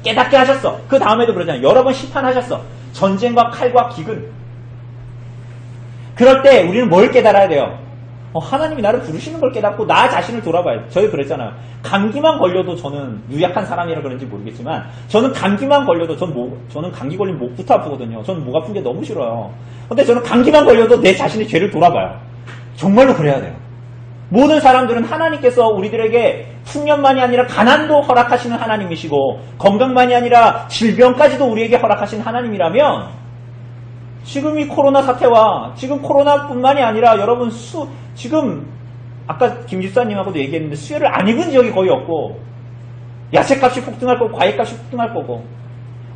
깨닫게 하셨어. 그 다음에도 그러잖아요. 여러 번 심판하셨어. 전쟁과 칼과 기근. 그럴 때 우리는 뭘 깨달아야 돼요? 하나님이 나를 부르시는 걸 깨닫고 나 자신을 돌아봐요. 저희 그랬잖아요. 감기만 걸려도 저는 유약한 사람이라 그런지 모르겠지만 저는 감기만 걸려도 저는 감기 걸리면 목부터 아프거든요. 저는 목 아픈 게 너무 싫어요. 근데 저는 감기만 걸려도 내 자신의 죄를 돌아봐요. 정말로 그래야 돼요. 모든 사람들은 하나님께서 우리들에게 풍년만이 아니라 가난도 허락하시는 하나님이시고 건강만이 아니라 질병까지도 우리에게 허락하신 하나님이라면 지금 이 코로나 사태와 지금 코로나뿐만이 아니라 여러분 지금 아까 김 집사님하고도 얘기했는데 수혜를 안 입은 지역이 거의 없고 야채값이 폭등할 거고 과일값이 폭등할 거고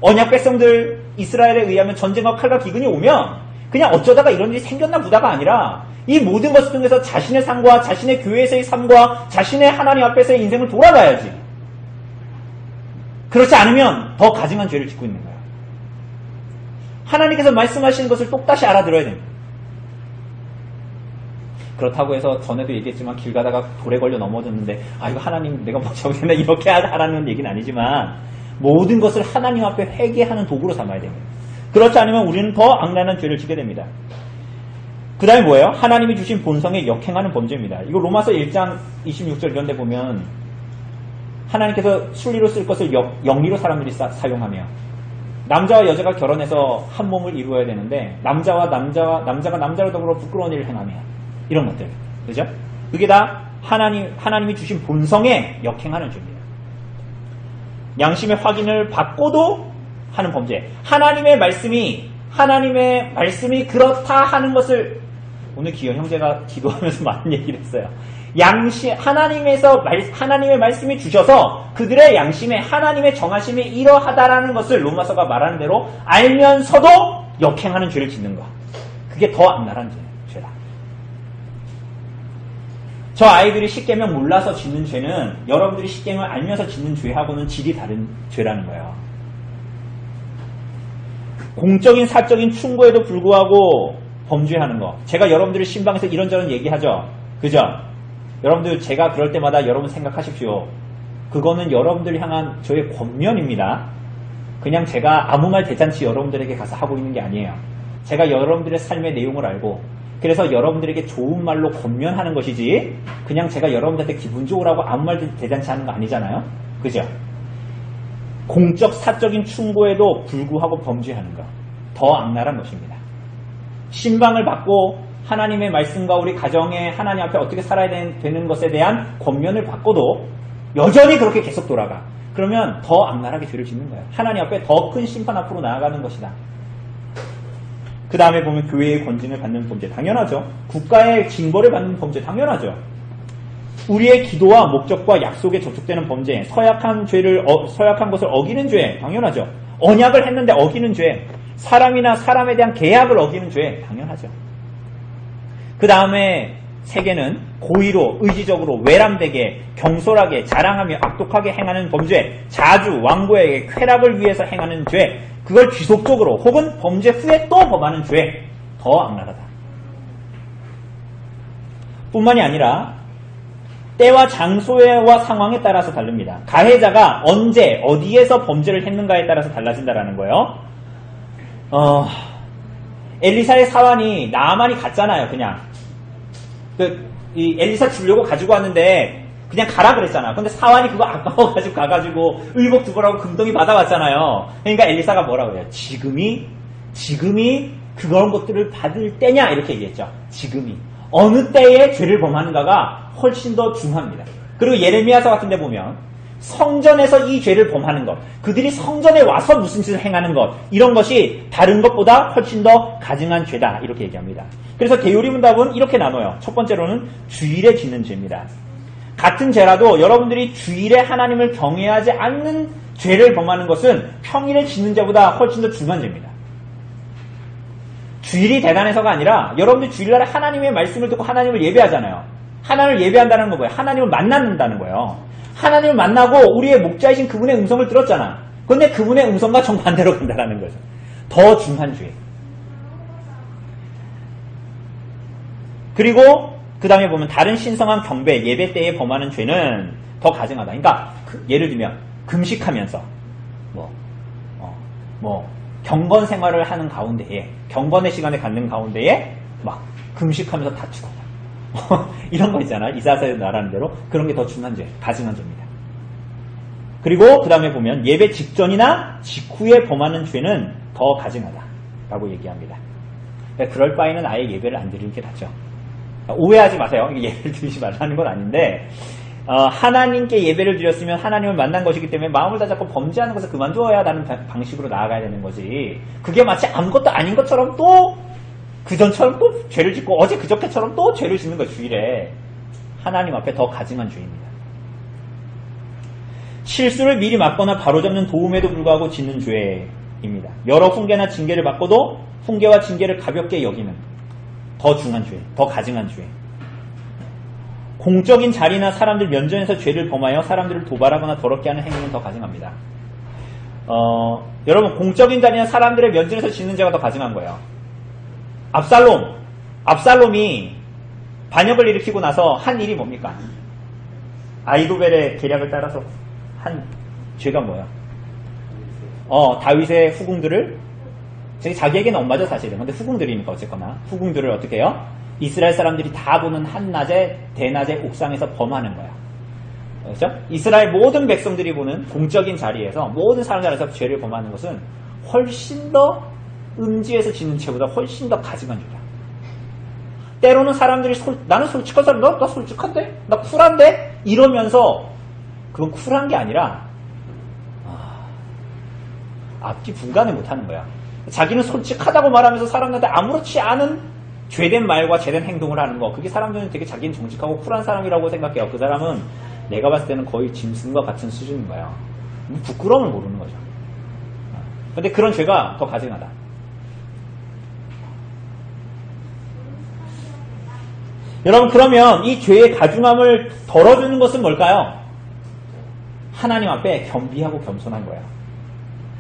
언약 백성들 이스라엘에 의하면 전쟁과 칼과 기근이 오면 그냥 어쩌다가 이런 일이 생겼나 보다가 아니라 이 모든 것을 통해서 자신의 삶과 자신의 교회에서의 삶과 자신의 하나님 앞에서의 인생을 돌아봐야지. 그렇지 않으면 더 가증한 죄를 짓고 있는 거예요. 하나님께서 말씀하시는 것을 똑다시 알아들어야 됩니다. 그렇다고 해서 전에도 얘기했지만 길 가다가 돌에 걸려 넘어졌는데 이거 하나님 내가 뭐 저기나 이렇게 하라는 얘기는 아니지만 모든 것을 하나님 앞에 회개하는 도구로 삼아야 됩니다. 그렇지 않으면 우리는 더 악랄한 죄를 지게 됩니다. 그 다음에 뭐예요? 하나님이 주신 본성에 역행하는 범죄입니다. 이거 로마서 1장 26절 이런 데 보면 하나님께서 순리로 쓸 것을 영리로 사람들이 사용하며 남자와 여자가 결혼해서 한 몸을 이루어야 되는데 남자가 남자로 더불어 부끄러운 일을 행하며 이런 것들. 그죠? 그게 다 하나님이 주신 본성에 역행하는 죄입니다. 양심의 확인을 받고도 하는 범죄. 하나님의 말씀이 그렇다 하는 것을 오늘 기현 형제가 기도하면서 많은 얘기를 했어요. 하나님의 말씀이 주셔서 그들의 양심에 하나님의 정하심이 이러하다라는 것을 로마서가 말하는 대로 알면서도 역행하는 죄를 짓는 것. 그게 더 악랄한 죄다. 저 아이들이 십계명 몰라서 짓는 죄는 여러분들이 십계명을 알면서 짓는 죄하고는 질이 다른 죄라는 거예요. 공적인 사적인 충고에도 불구하고 범죄하는 거. 제가 여러분들의 신방에서 이런저런 얘기하죠. 그죠? 여러분들 제가 그럴 때마다 여러분 생각하십시오. 그거는 여러분들 향한 저의 권면입니다. 그냥 제가 아무 말 대잔치 여러분들에게 가서 하고 있는 게 아니에요. 제가 여러분들의 삶의 내용을 알고 그래서 여러분들에게 좋은 말로 권면하는 것이지 그냥 제가 여러분들한테 기분 좋으라고 아무 말 대잔치 하는 거 아니잖아요. 그죠? 공적 사적인 충고에도 불구하고 범죄하는 것, 더 악랄한 것입니다. 신방을 받고 하나님의 말씀과 우리 가정에 하나님 앞에 어떻게 살아야 되는 것에 대한 권면을 받고도 여전히 그렇게 계속 돌아가. 그러면 더 악랄하게 죄를 짓는 거예요. 하나님 앞에 더 큰 심판 앞으로 나아가는 것이다. 그 다음에 보면 교회의 권징을 받는 범죄, 당연하죠. 국가의 징벌을 받는 범죄, 당연하죠. 우리의 기도와 목적과 약속에 접촉되는 범죄, 서약한 것을 어기는 죄, 당연하죠. 언약을 했는데 어기는 죄, 사람이나 사람에 대한 계약을 어기는 죄, 당연하죠. 그 다음에 세 개는 고의로, 의지적으로, 외람되게, 경솔하게, 자랑하며 악독하게 행하는 범죄, 자주, 왕고에게 쾌락을 위해서 행하는 죄, 그걸 지속적으로 혹은 범죄 후에 또 범하는 죄, 더 악랄하다. 뿐만이 아니라 때와 장소와 상황에 따라서 다릅니다. 가해자가 언제, 어디에서 범죄를 했는가에 따라서 달라진다라는 거예요. 엘리사의 사환이 나아만이 갔잖아요, 그냥. 이 엘리사 주려고 가지고 왔는데 그냥 가라 그랬잖아. 근데 사환이 그거 아까워가지고 가가지고 의복두벌하고 금덩이 받아왔잖아요. 그러니까 엘리사가 뭐라고 해요? 지금이 그런 것들을 받을 때냐 이렇게 얘기했죠. 지금이. 어느 때에 죄를 범하는가가 훨씬 더 중요합니다. 그리고 예레미야서 같은 데 보면 성전에서 이 죄를 범하는 것, 그들이 성전에 와서 무슨 짓을 행하는 것, 이런 것이 다른 것보다 훨씬 더 가증한 죄다 이렇게 얘기합니다. 그래서 대요리 문답은 이렇게 나눠요. 첫 번째로는 주일에 짓는 죄입니다. 같은 죄라도 여러분들이 주일에 하나님을 경외하지 않는 죄를 범하는 것은 평일에 짓는 죄보다 훨씬 더 중요한 죄입니다. 주일이 대단해서가 아니라 여러분들 주일날에 하나님의 말씀을 듣고 하나님을 예배하잖아요. 하나님을 예배한다는 건 뭐예요? 하나님을 만난다는 거예요. 하나님을 만나고 우리의 목자이신 그분의 음성을 들었잖아. 그런데 그분의 음성과 정반대로 간다는 거죠. 더 중한 죄. 그리고 그 다음에 보면 다른 신성한 경배, 예배 때에 범하는 죄는 더 가증하다. 그러니까 예를 들면 금식하면서 경건 생활을 하는 가운데에, 경건의 시간을 갖는 가운데에 막 금식하면서 다투고 이런 거 있잖아. 이사야서에서 말하는 대로 그런 게 더 중한 죄, 가증한 죄입니다. 그리고 그 다음에 보면 예배 직전이나 직후에 범하는 죄는 더 가증하다라고 얘기합니다. 그러니까 그럴 바에는 아예 예배를 안 드리는 게 낫죠. 오해하지 마세요. 예배를 드리지 말라는 건 아닌데 하나님께 예배를 드렸으면 하나님을 만난 것이기 때문에 마음을 다잡고 범죄하는 것을 그만두어야 하는 방식으로 나아가야 되는 거지. 그게 마치 아무것도 아닌 것처럼 또 그전처럼 또 죄를 짓고 어제 그저께처럼 또 죄를 짓는 거 주일에 하나님 앞에 더 가증한 죄입니다. 실수를 미리 막거나 바로잡는 도움에도 불구하고 짓는 죄입니다. 여러 훈계나 징계를 받고도 훈계와 징계를 가볍게 여기는 더 중한 죄, 더 가증한 죄. 공적인 자리나 사람들 면전에서 죄를 범하여 사람들을 도발하거나 더럽게 하는 행위는 더 가증합니다. 여러분 공적인 자리나 사람들의 면전에서 짓는 죄가 더 가증한 거예요. 압살롬이 반역을 일으키고 나서 한 일이 뭡니까? 아이도벨의 계략을 따라서 한 죄가 뭐야? 다윗의 후궁들을 자기에게는 엄마죠 사실은. 근데 후궁들이니까 어쨌거나 후궁들을 어떻게 해요? 이스라엘 사람들이 다 보는 한낮에 대낮에 옥상에서 범하는 거야. 그렇죠? 이스라엘 모든 백성들이 보는 공적인 자리에서 모든 사람들 안에서 죄를 범하는 것은 훨씬 더 음지에서 짓는 죄보다 훨씬 더 가증한 죄다. 때로는 사람들이 나는 솔직한 사람, 나 솔직한데? 나 쿨한데? 이러면서 그건 쿨한 게 아니라 앞뒤 분간을 못하는 거야. 자기는 솔직하다고 말하면서 사람들한테 아무렇지 않은 죄된 말과 죄된 행동을 하는 거, 그게 사람들은 되게 자기는 정직하고 쿨한 사람이라고 생각해요. 그 사람은 내가 봤을 때는 거의 짐승과 같은 수준인 거야. 부끄러움을 모르는 거죠. 근데 그런 죄가 더 가증하다. 여러분 그러면 이 죄의 가중함을 덜어주는 것은 뭘까요? 하나님 앞에 겸비하고 겸손한 거예요.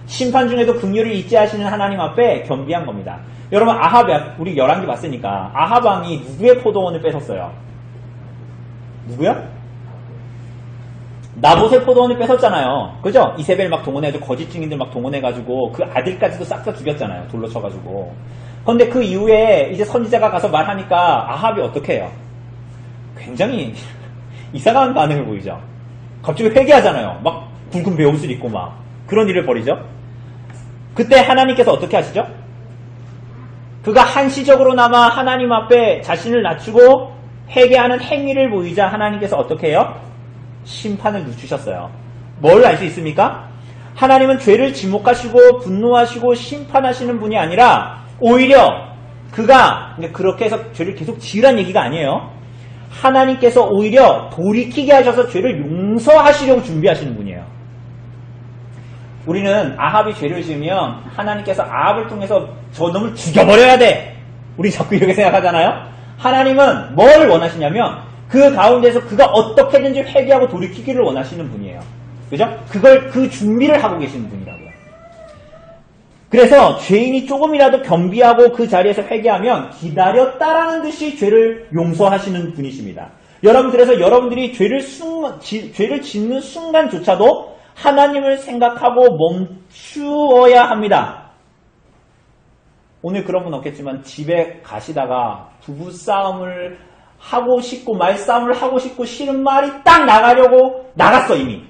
심판 중에도 긍휼을 잊지 하시는 하나님 앞에 겸비한 겁니다. 여러분 아합, 우리 열왕기 봤으니까 아합 왕이 누구의 포도원을 뺏었어요? 누구야? 나봇의 포도원을 뺏었잖아요. 그죠? 이세벨 막 동원해가지고 거짓 증인들 막 동원해가지고 그 아들까지도 싹 다 죽였잖아요. 돌로 쳐가지고. 그런데 그 이후에 이제 선지자가 가서 말하니까 아합이 어떻게 해요? 굉장히 이상한 반응을 보이죠. 갑자기 회개하잖아요. 막 굵은 베옷을 입고 막 그런 일을 벌이죠. 그때 하나님께서 어떻게 하시죠? 그가 한시적으로나마 하나님 앞에 자신을 낮추고 회개하는 행위를 보이자 하나님께서 어떻게 해요? 심판을 늦추셨어요. 뭘 알 수 있습니까? 하나님은 죄를 지목하시고 분노하시고 심판하시는 분이 아니라 오히려 그가 그렇게 해서 죄를 계속 지으란 얘기가 아니에요. 하나님께서 오히려 돌이키게 하셔서 죄를 용서하시려고 준비하시는 분이에요. 우리는 아합이 죄를 지으면 하나님께서 아합을 통해서 저 놈을 죽여버려야 돼. 우리 자꾸 이렇게 생각하잖아요. 하나님은 뭘 원하시냐면 그 가운데서 그가 어떻게든지 회개하고 돌이키기를 원하시는 분이에요. 그죠? 그 준비를 하고 계시는 분이라고요. 그래서 죄인이 조금이라도 겸비하고 그 자리에서 회개하면 기다렸다라는 듯이 죄를 용서하시는 분이십니다. 여러분, 그래서 여러분들이 죄를 짓는 순간조차도 하나님을 생각하고 멈추어야 합니다. 오늘 그런 분 없겠지만 집에 가시다가 부부싸움을 하고 싶고 말싸움을 하고 싶고 싫은 말이 딱 나가려고 나갔어 이미.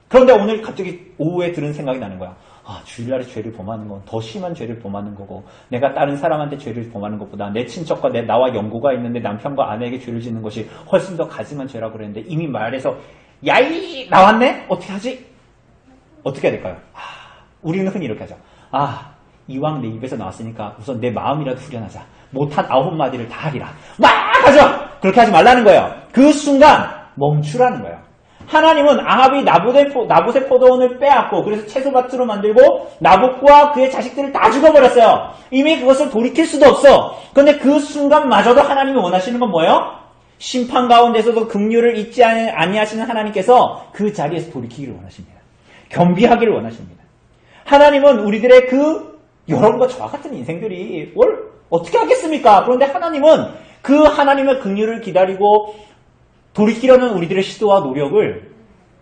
그런데 오늘 갑자기 오후에 들은 생각이 나는 거야. 주일날에 죄를 범하는 건 더 심한 죄를 범하는 거고 내가 다른 사람한테 죄를 범하는 것보다 내 친척과 나와 연고가 있는데 남편과 아내에게 죄를 짓는 것이 훨씬 더 가증한 죄라고 그랬는데 이미 말해서 야이 나왔네? 어떻게 하지? 어떻게 해야 될까요? 우리는 흔히 이렇게 하죠. 이왕 내 입에서 나왔으니까 우선 내 마음이라도 후련하자. 못한 9마디를 다 하리라. 막 하죠! 그렇게 하지 말라는 거예요. 그 순간 멈추라는 거예요. 하나님은 아합이 나봇의 포도원을 빼앗고 그래서 채소밭으로 만들고 나봇과 그의 자식들을 다 죽어버렸어요. 이미 그것을 돌이킬 수도 없어. 그런데 그 순간마저도 하나님이 원하시는 건 뭐예요? 심판 가운데서도 긍휼을 잊지 아니하시는 하나님께서 그 자리에서 돌이키기를 원하십니다. 겸비하기를 원하십니다. 하나님은 우리들의 여러분과 저와 같은 인생들이 뭘 어떻게 하겠습니까? 그런데 하나님은 그 하나님의 긍휼을 기다리고 돌이키려는 우리들의 시도와 노력을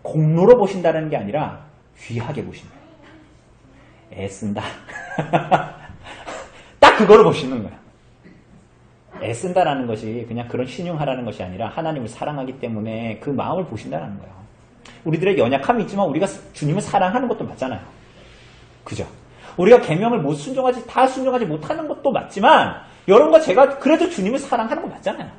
공로로 보신다는 게 아니라 귀하게 보신다. 애쓴다. 딱 그거로 보시는 거야. 애쓴다라는 것이 그냥 그런 신용하라는 것이 아니라 하나님을 사랑하기 때문에 그 마음을 보신다는 거예요. 우리들의 연약함이 있지만 우리가 주님을 사랑하는 것도 맞잖아요. 그죠? 우리가 계명을 다 순종하지 못하는 것도 맞지만 여러분과 제가 그래도 주님을 사랑하는 거 맞잖아요.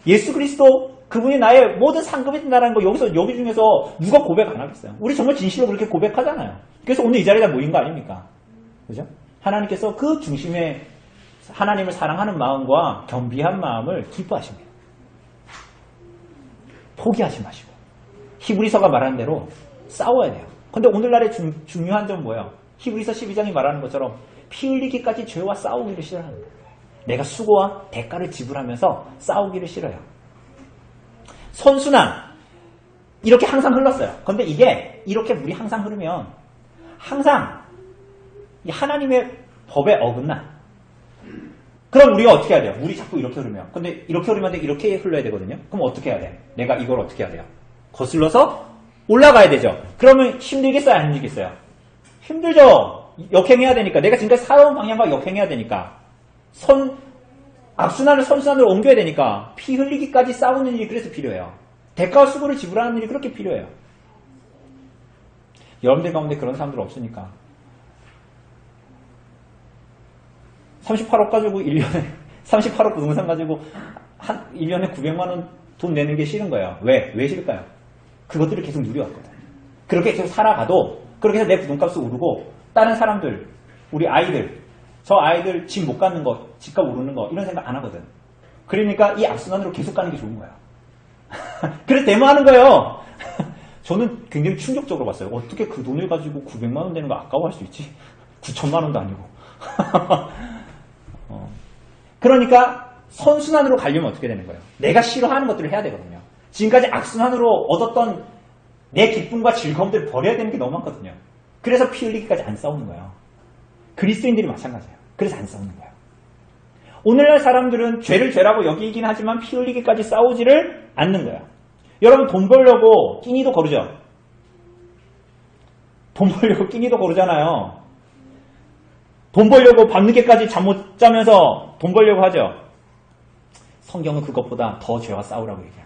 예수 그리스도 그분이 나의 모든 상급이 된다는 거 여기 중에서 누가 고백 안 하겠어요? 우리 정말 진실로 그렇게 고백하잖아요. 그래서 오늘 이 자리에 모인 거 아닙니까? 그죠? 하나님께서 그 중심에 하나님을 사랑하는 마음과 겸비한 마음을 기뻐하십니다. 포기하지 마시고 히브리서가 말하는 대로 싸워야 돼요. 근데 오늘날의 중요한 점 뭐예요? 히브리서 12장이 말하는 것처럼 피 흘리기까지 죄와 싸우기를 싫어합니다. 내가 수고와 대가를 지불하면서 싸우기를 싫어요. 선순환 이렇게 항상 흘렀어요. 그런데 이게 이렇게 물이 항상 흐르면 항상 하나님의 법에 어긋나. 그럼 우리가 어떻게 해야 돼요? 물이 자꾸 이렇게 흐르면. 근데 이렇게 흐르면 이렇게 흘러야 되거든요. 그럼 어떻게 해야 돼? 내가 이걸 어떻게 해야 돼요? 거슬러서 올라가야 되죠. 그러면 힘들겠어요? 안 힘들겠어요? 힘들죠. 역행해야 되니까. 내가 지금까지 살아온 방향과 역행해야 되니까. 악순환을 선순환으로 옮겨야 되니까 피 흘리기까지 싸우는 일이 그래서 필요해요. 대가와 수고를 지불하는 일이 그렇게 필요해요. 여러분들 가운데 그런 사람들 없으니까 38억 가지고 1년에 38억 부동산 가지고 1년에 900만 원 돈 내는 게 싫은 거예요. 왜 싫을까요? 그것들을 계속 누려왔거든. 그렇게 계속 살아가도 그렇게 해서 내 부동값이 오르고 다른 사람들 우리 아이들 저 아이들 집 못 갖는 거, 집값 오르는 거 이런 생각 안 하거든. 그러니까 이 악순환으로 계속 가는 게 좋은 거야. 그래서 데모하는 거예요. 저는 굉장히 충격적으로 봤어요. 어떻게 그 돈을 가지고 900만 원 되는 거 아까워할 수 있지? 9천만 원도 아니고. 그러니까 선순환으로 가려면 어떻게 되는 거예요? 내가 싫어하는 것들을 해야 되거든요. 지금까지 악순환으로 얻었던 내 기쁨과 즐거움들을 버려야 되는 게 너무 많거든요. 그래서 피 흘리기까지 안 싸우는 거예요. 그리스도인들이 마찬가지예요. 그래서 안 싸우는 거예요. 오늘날 사람들은 죄를 죄라고 여기긴 하지만 피 흘리기까지 싸우지를 않는 거예요. 여러분 돈 벌려고 끼니도 거르죠? 돈 벌려고 끼니도 거르잖아요. 돈 벌려고 밤늦게까지 잠 못 자면서 돈 벌려고 하죠. 성경은 그것보다 더 죄와 싸우라고 얘기해요.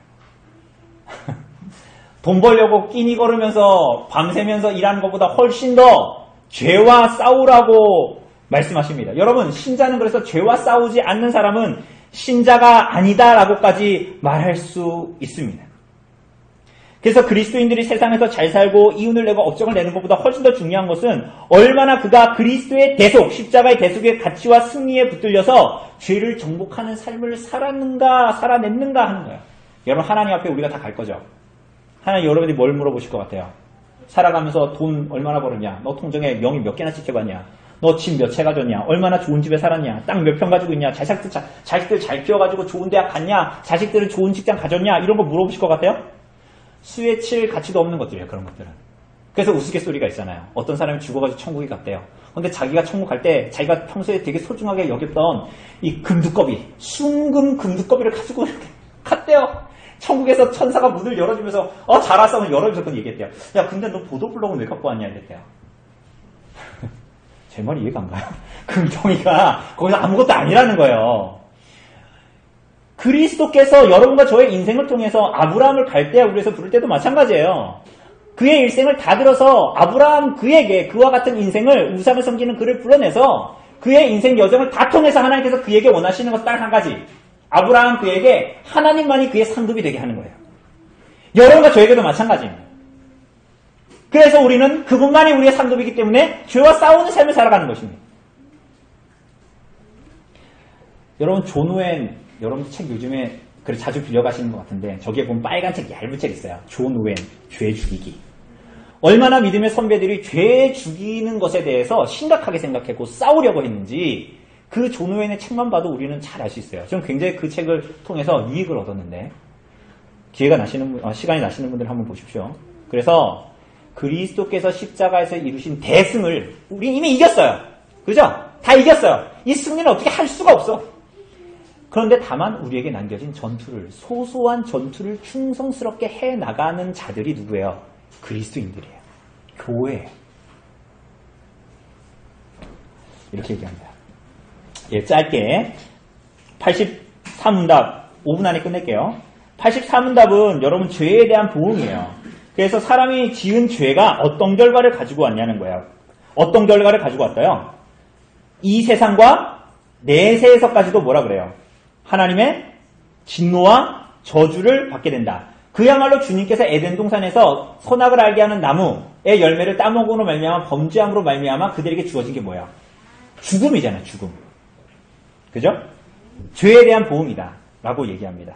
돈 벌려고 끼니 걸으면서 밤새면서 일하는 것보다 훨씬 더 죄와 싸우라고 말씀하십니다. 여러분, 신자는 그래서 죄와 싸우지 않는 사람은 신자가 아니다라고까지 말할 수 있습니다. 그래서 그리스도인들이 세상에서 잘 살고 이윤을 내고 업적을 내는 것보다 훨씬 더 중요한 것은 얼마나 그가 그리스도의 대속, 십자가의 대속의 가치와 승리에 붙들려서 죄를 정복하는 삶을 살았는가, 살아냈는가 하는 거예요. 여러분, 하나님 앞에 우리가 다 갈 거죠. 하나님, 여러분들이 뭘 물어보실 것 같아요? 살아가면서 돈 얼마나 벌었냐? 너 통장에 명의 몇 개나 찍혀봤냐? 너 집 몇 채 가졌냐? 얼마나 좋은 집에 살았냐? 땅 몇 평 가지고 있냐? 자식들 잘 키워가지고 좋은 대학 갔냐? 자식들은 좋은 직장 가졌냐? 이런 거 물어보실 것 같아요? 수에 칠 가치도 없는 것들이에요, 그런 것들은. 그래서 우스갯소리가 있잖아요. 어떤 사람이 죽어가지고 천국에 갔대요. 근데 자기가 천국 갈 때 자기가 평소에 되게 소중하게 여겼던 이 금두꺼비, 순금 금두꺼비를 가지고 이렇게 갔대요. 천국에서 천사가 문을 열어주면서 잘 왔어 하면 열어주면서 그건 얘기했대요. 야, 근데 너 보도블록은 왜 갖고 왔냐 이랬대요. 제 말이 이해가 안 가요? 금덩이가 거기서 아무것도 아니라는 거예요. 그리스도께서 여러분과 저의 인생을 통해서 아브라함을 갈대하고 그래서 부를 때도 마찬가지예요. 그의 일생을 다 들어서 아브라함 그에게 그와 같은 인생을 우상을 섬기는 그를 불러내서 그의 인생 여정을 다 통해서 하나님께서 그에게 원하시는 것은 딱 한 가지. 아브라함 그에게 하나님만이 그의 상급이 되게 하는 거예요. 여러분과 저에게도 마찬가지입니다. 그래서 우리는 그분만이 우리의 상급이기 때문에 죄와 싸우는 삶을 살아가는 것입니다. 여러분, 존 오웬, 여러분들 책 요즘에 그래 자주 빌려가시는 것 같은데 저기에 보면 빨간 책, 얇은 책 있어요. 존 오웬, 죄 죽이기. 얼마나 믿음의 선배들이 죄 죽이는 것에 대해서 심각하게 생각했고 싸우려고 했는지 그 존 오웬의 책만 봐도 우리는 잘 알 수 있어요. 저는 굉장히 그 책을 통해서 유익을 얻었는데 시간이 나시는 분들 한번 보십시오. 그래서 그리스도께서 십자가에서 이루신 대승을 우리 이미 이겼어요. 그죠? 다 이겼어요. 이 승리는 어떻게 할 수가 없어. 그런데 다만 우리에게 남겨진 전투를, 소소한 전투를 충성스럽게 해나가는 자들이 누구예요? 그리스도인들이에요. 교회예요. 이렇게 얘기합니다. 예, 짧게 84문답 5분 안에 끝낼게요. 84문답은 여러분 죄에 대한 보응이에요. 그래서 사람이 지은 죄가 어떤 결과를 가지고 왔냐는 거예요. 어떤 결과를 가지고 왔어요? 이 세상과 내세에서까지도 뭐라 그래요? 하나님의 진노와 저주를 받게 된다. 그야말로 주님께서 에덴 동산에서 선악을 알게 하는 나무의 열매를 따먹음으로 말미암아 범죄함으로 말미암아 그들에게 주어진 게 뭐야? 죽음이잖아요. 죽음. 그죠? 죄에 대한 보응이다 라고 얘기합니다.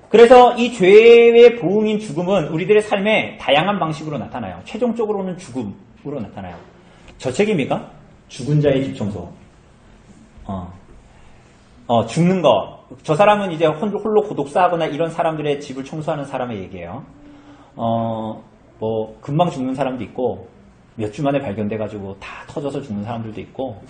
그래서 이 죄의 보응인 죽음은 우리들의 삶에 다양한 방식으로 나타나요. 최종적으로는 죽음으로 나타나요. 저 책입니까? 죽은 자의 집 청소. 죽는 거. 저 사람은 이제 홀로 고독사하거나 이런 사람들의 집을 청소하는 사람의 얘기예요. 금방 죽는 사람도 있고, 몇 주 만에 발견돼가지고 다 터져서 죽는 사람들도 있고,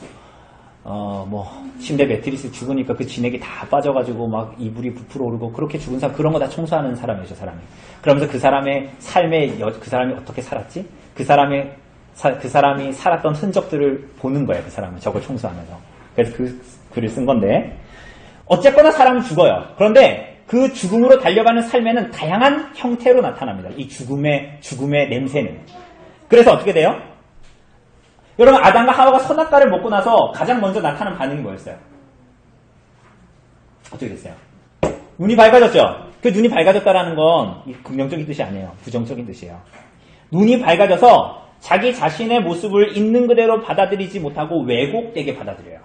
침대 매트리스 죽으니까 그 진액이 다 빠져가지고 막 이불이 부풀어 오르고 그렇게 죽은 사람, 그런 거 다 청소하는 사람이에요, 저 사람이. 그러면서 그 사람의 삶에, 그 사람이 어떻게 살았지? 그 사람이 살았던 흔적들을 보는 거예요, 그 사람은. 저걸 청소하면서. 그래서 그 글을 쓴 건데. 어쨌거나 사람은 죽어요. 그런데 그 죽음으로 달려가는 삶에는 다양한 형태로 나타납니다. 이 죽음의 냄새는. 그래서 어떻게 돼요? 여러분, 아담과 하와가 선악과를 먹고 나서 가장 먼저 나타난 반응이 뭐였어요? 어떻게 됐어요? 눈이 밝아졌죠? 그 눈이 밝아졌다라는 건 긍정적인 뜻이 아니에요. 부정적인 뜻이에요. 눈이 밝아져서 자기 자신의 모습을 있는 그대로 받아들이지 못하고 왜곡되게 받아들여요.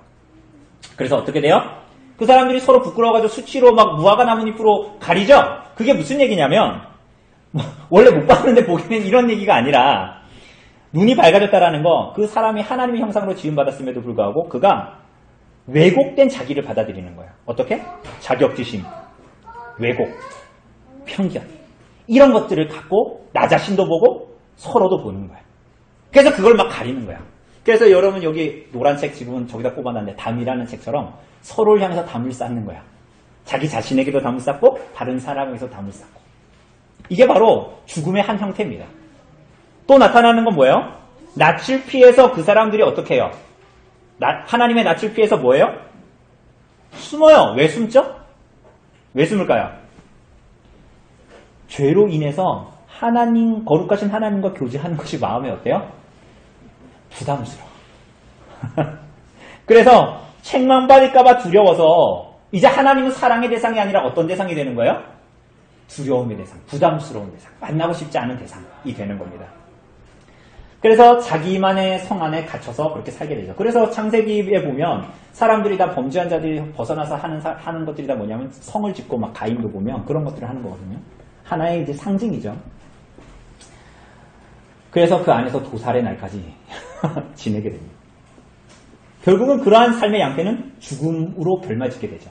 그래서 어떻게 돼요? 그 사람들이 서로 부끄러워가지고 수치로 막 무화과 나뭇잎으로 가리죠? 그게 무슨 얘기냐면, 원래 못 봤는데 보기는 이런 얘기가 아니라, 눈이 밝아졌다라는 거, 그 사람이 하나님의 형상으로 지음받았음에도 불구하고 그가 왜곡된 자기를 받아들이는 거예요. 어떻게? 자격지심, 왜곡, 편견. 이런 것들을 갖고 나 자신도 보고 서로도 보는 거예요. 그래서 그걸 막 가리는 거야. 그래서 여러분 여기 노란 책 지금은 저기다 꼽아놨는데 담이라는 책처럼 서로를 향해서 담을 쌓는 거야. 자기 자신에게도 담을 쌓고 다른 사람에게도 담을 쌓고. 이게 바로 죽음의 한 형태입니다. 또 나타나는 건 뭐예요? 낯을 피해서 그 사람들이 어떻게 해요? 하나님의 낯을 피해서 뭐예요? 숨어요. 왜 숨죠? 왜 숨을까요? 죄로 인해서 하나님, 거룩하신 하나님과 교제하는 것이 마음에 어때요? 부담스러워. 그래서 책망받을까봐 두려워서 이제 하나님은 사랑의 대상이 아니라 어떤 대상이 되는 거예요? 두려움의 대상, 부담스러운 대상, 만나고 싶지 않은 대상이 되는 겁니다. 그래서 자기만의 성 안에 갇혀서 그렇게 살게 되죠. 그래서 창세기에 보면 사람들이 다 범죄한 자들이 벗어나서 하는 것들이 다 뭐냐면 성을 짓고 막 가인도 보면 그런 것들을 하는 거거든요. 하나의 이제 상징이죠. 그래서 그 안에서 도살의 날까지 지내게 됩니다. 결국은 그러한 삶의 양태는 죽음으로 별말짓게 되죠.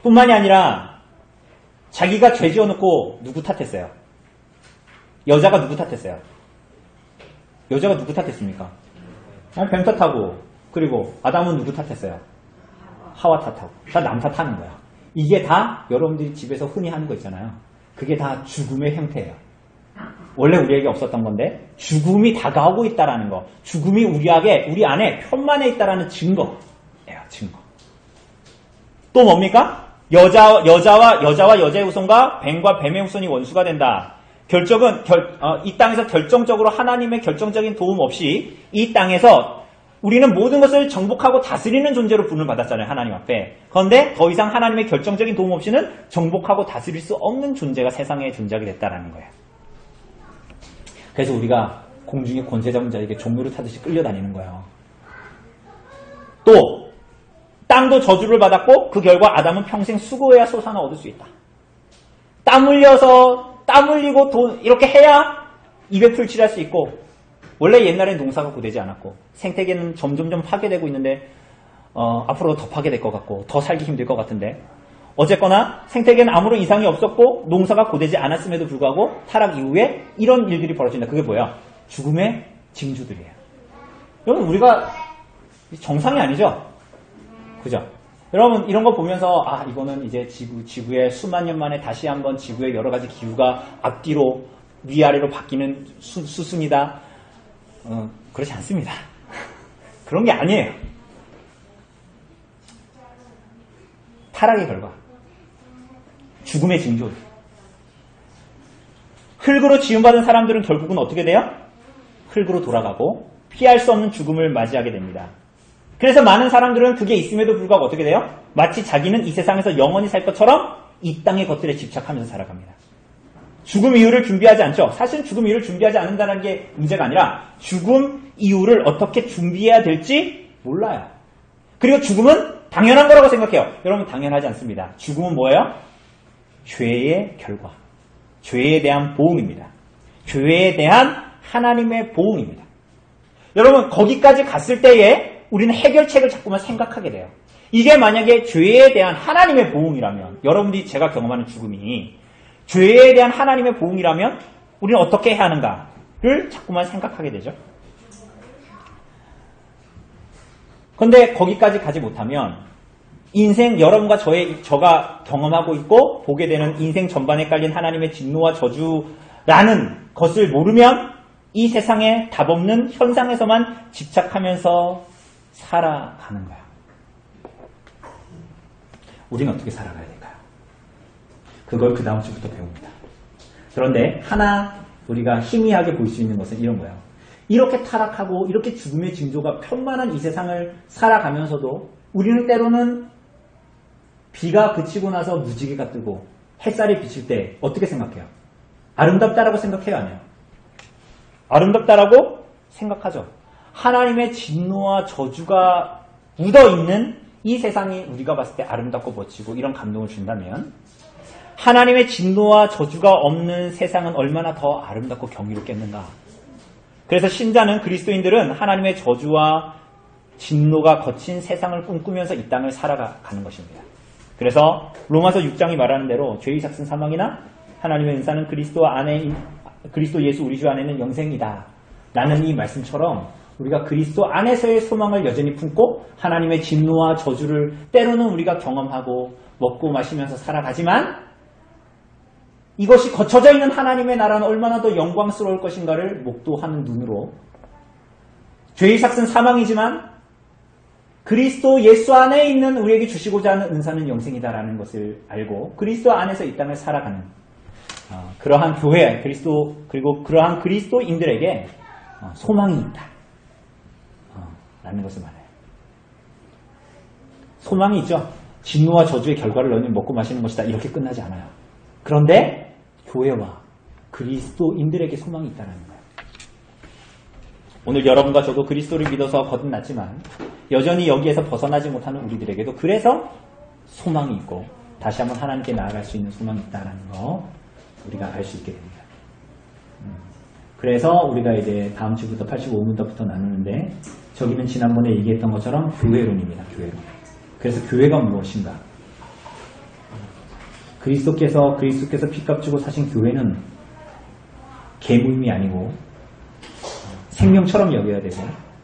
뿐만이 아니라 자기가 죄 지어놓고 누구 탓했어요? 여자가 누구 탓했어요? 여자가 누구 탓했습니까? 뱀 탓하고, 그리고 아담은 누구 탓했어요? 하와 탓하고. 다 남 탓하는 거야. 이게 다 여러분들이 집에서 흔히 하는 거 있잖아요. 그게 다 죽음의 형태예요. 원래 우리에게 없었던 건데 죽음이 다가오고 있다라는 거, 죽음이 우리 안에 편만에 있다라는 증거예요. 증거. 또 뭡니까? 여자와 여자의 후손과 뱀과 뱀의 후손이 원수가 된다. 이 땅에서 결정적으로 하나님의 결정적인 도움 없이 이 땅에서 우리는 모든 것을 정복하고 다스리는 존재로 분을 받았잖아요. 하나님 앞에. 그런데 더 이상 하나님의 결정적인 도움 없이는 정복하고 다스릴 수 없는 존재가 세상에 존재하게 됐다라는 거예요. 그래서 우리가 공중의 권세 잡은 자에게 종묘를 타듯이 끌려다니는 거예요. 또 땅도 저주를 받았고 그 결과 아담은 평생 수고해야 소산을 얻을 수 있다. 땀 흘리고 이렇게 해야 입에 풀칠할 수 있고, 원래 옛날엔 농사가 고되지 않았고 생태계는 점점점 파괴되고 있는데 앞으로 더 파괴될 것 같고 더 살기 힘들 것 같은데, 어쨌거나 생태계는 아무런 이상이 없었고 농사가 고되지 않았음에도 불구하고 타락 이후에 이런 일들이 벌어진다. 그게 뭐야? 죽음의 징조들이에요. 여러분, 우리가 정상이 아니죠? 그죠? 여러분, 이런 거 보면서 이거는 이제 지구의 수만 년 만에 다시 한번 지구의 여러 가지 기후가 앞뒤로 위아래로 바뀌는 수순이다. 그렇지 않습니다. 그런 게 아니에요. 타락의 결과, 죽음의 징조. 흙으로 지음받은 사람들은 결국은 어떻게 돼요? 흙으로 돌아가고 피할 수 없는 죽음을 맞이하게 됩니다. 그래서 많은 사람들은 그게 있음에도 불구하고 어떻게 돼요? 마치 자기는 이 세상에서 영원히 살 것처럼 이 땅의 것들에 집착하면서 살아갑니다. 죽음 이후를 준비하지 않죠. 사실 죽음 이후를 준비하지 않는다는 게 문제가 아니라 죽음 이후를 어떻게 준비해야 될지 몰라요. 그리고 죽음은 당연한 거라고 생각해요. 여러분, 당연하지 않습니다. 죽음은 뭐예요? 죄의 결과, 죄에 대한 보응입니다. 죄에 대한 하나님의 보응입니다. 여러분, 거기까지 갔을 때에 우리는 해결책을 자꾸만 생각하게 돼요. 이게 만약에 죄에 대한 하나님의 보응이라면, 여러분들이 제가 경험하는 죽음이 죄에 대한 하나님의 보응이라면 우리는 어떻게 해야 하는가를 자꾸만 생각하게 되죠. 그런데 거기까지 가지 못하면 인생, 여러분과 저가 경험하고 있고 보게 되는 인생 전반에 깔린 하나님의 진노와 저주라는 것을 모르면 이 세상에 답 없는 현상에서만 집착하면서 살아가는 거야. 우리는 어떻게 살아가야 될까요? 그걸 그 다음 주부터 배웁니다. 그런데 하나 우리가 희미하게 볼 수 있는 것은 이런 거예요. 이렇게 타락하고 이렇게 죽음의 징조가 편만한 이 세상을 살아가면서도 우리는 때로는 비가 그치고 나서 무지개가 뜨고 햇살이 비칠 때 어떻게 생각해요? 아름답다라고 생각해요? 안 해요? 아름답다라고 생각하죠. 하나님의 진노와 저주가 묻어있는 이 세상이 우리가 봤을 때 아름답고 멋지고 이런 감동을 준다면, 하나님의 진노와 저주가 없는 세상은 얼마나 더 아름답고 경이롭겠는가. 그래서 신자는, 그리스도인들은 하나님의 저주와 진노가 거친 세상을 꿈꾸면서 이 땅을 살아가는 것입니다. 그래서 로마서 6장이 말하는 대로 죄의 삭슨 사망이나 하나님의 은사는 그리스도 예수 우리 주 안에는 영생이다 라는 이 말씀처럼 우리가 그리스도 안에서의 소망을 여전히 품고 하나님의 진노와 저주를 때로는 우리가 경험하고 먹고 마시면서 살아가지만, 이것이 거쳐져 있는 하나님의 나라는 얼마나 더 영광스러울 것인가를 목도하는 눈으로, 죄의 삭슨 사망이지만 그리스도 예수 안에 있는 우리에게 주시고자 하는 은사는 영생이다라는 것을 알고 그리스도 안에서 이 땅을 살아가는, 그러한 교회, 그리스도, 그리고 그러한 그리스도인들에게 소망이 있다. 라는 것을 말해요. 소망이 있죠. 진노와 저주의 결과를 너희는 먹고 마시는 것이다. 이렇게 끝나지 않아요. 그런데 교회와 그리스도인들에게 소망이 있다는 거예요. 오늘 여러분과 저도 그리스도를 믿어서 거듭났지만 여전히 여기에서 벗어나지 못하는 우리들에게도 그래서 소망이 있고 다시 한번 하나님께 나아갈 수 있는 소망이 있다는 거 우리가 알 수 있게 됩니다. 그래서 우리가 이제 다음 주부터 85문서부터 나누는데 저기는 지난번에 얘기했던 것처럼 교회론입니다. 교회론. 그래서 교회가 무엇인가? 그리스도께서 피값 주고 사신 교회는 계무임이 아니고 생명처럼 여겨야 되고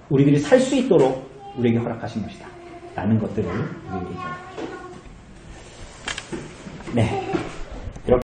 우리들이 살 수 있도록 우리에게 허락하신 것이다. 라는 것들을 우리에게 얘기합니다. 네.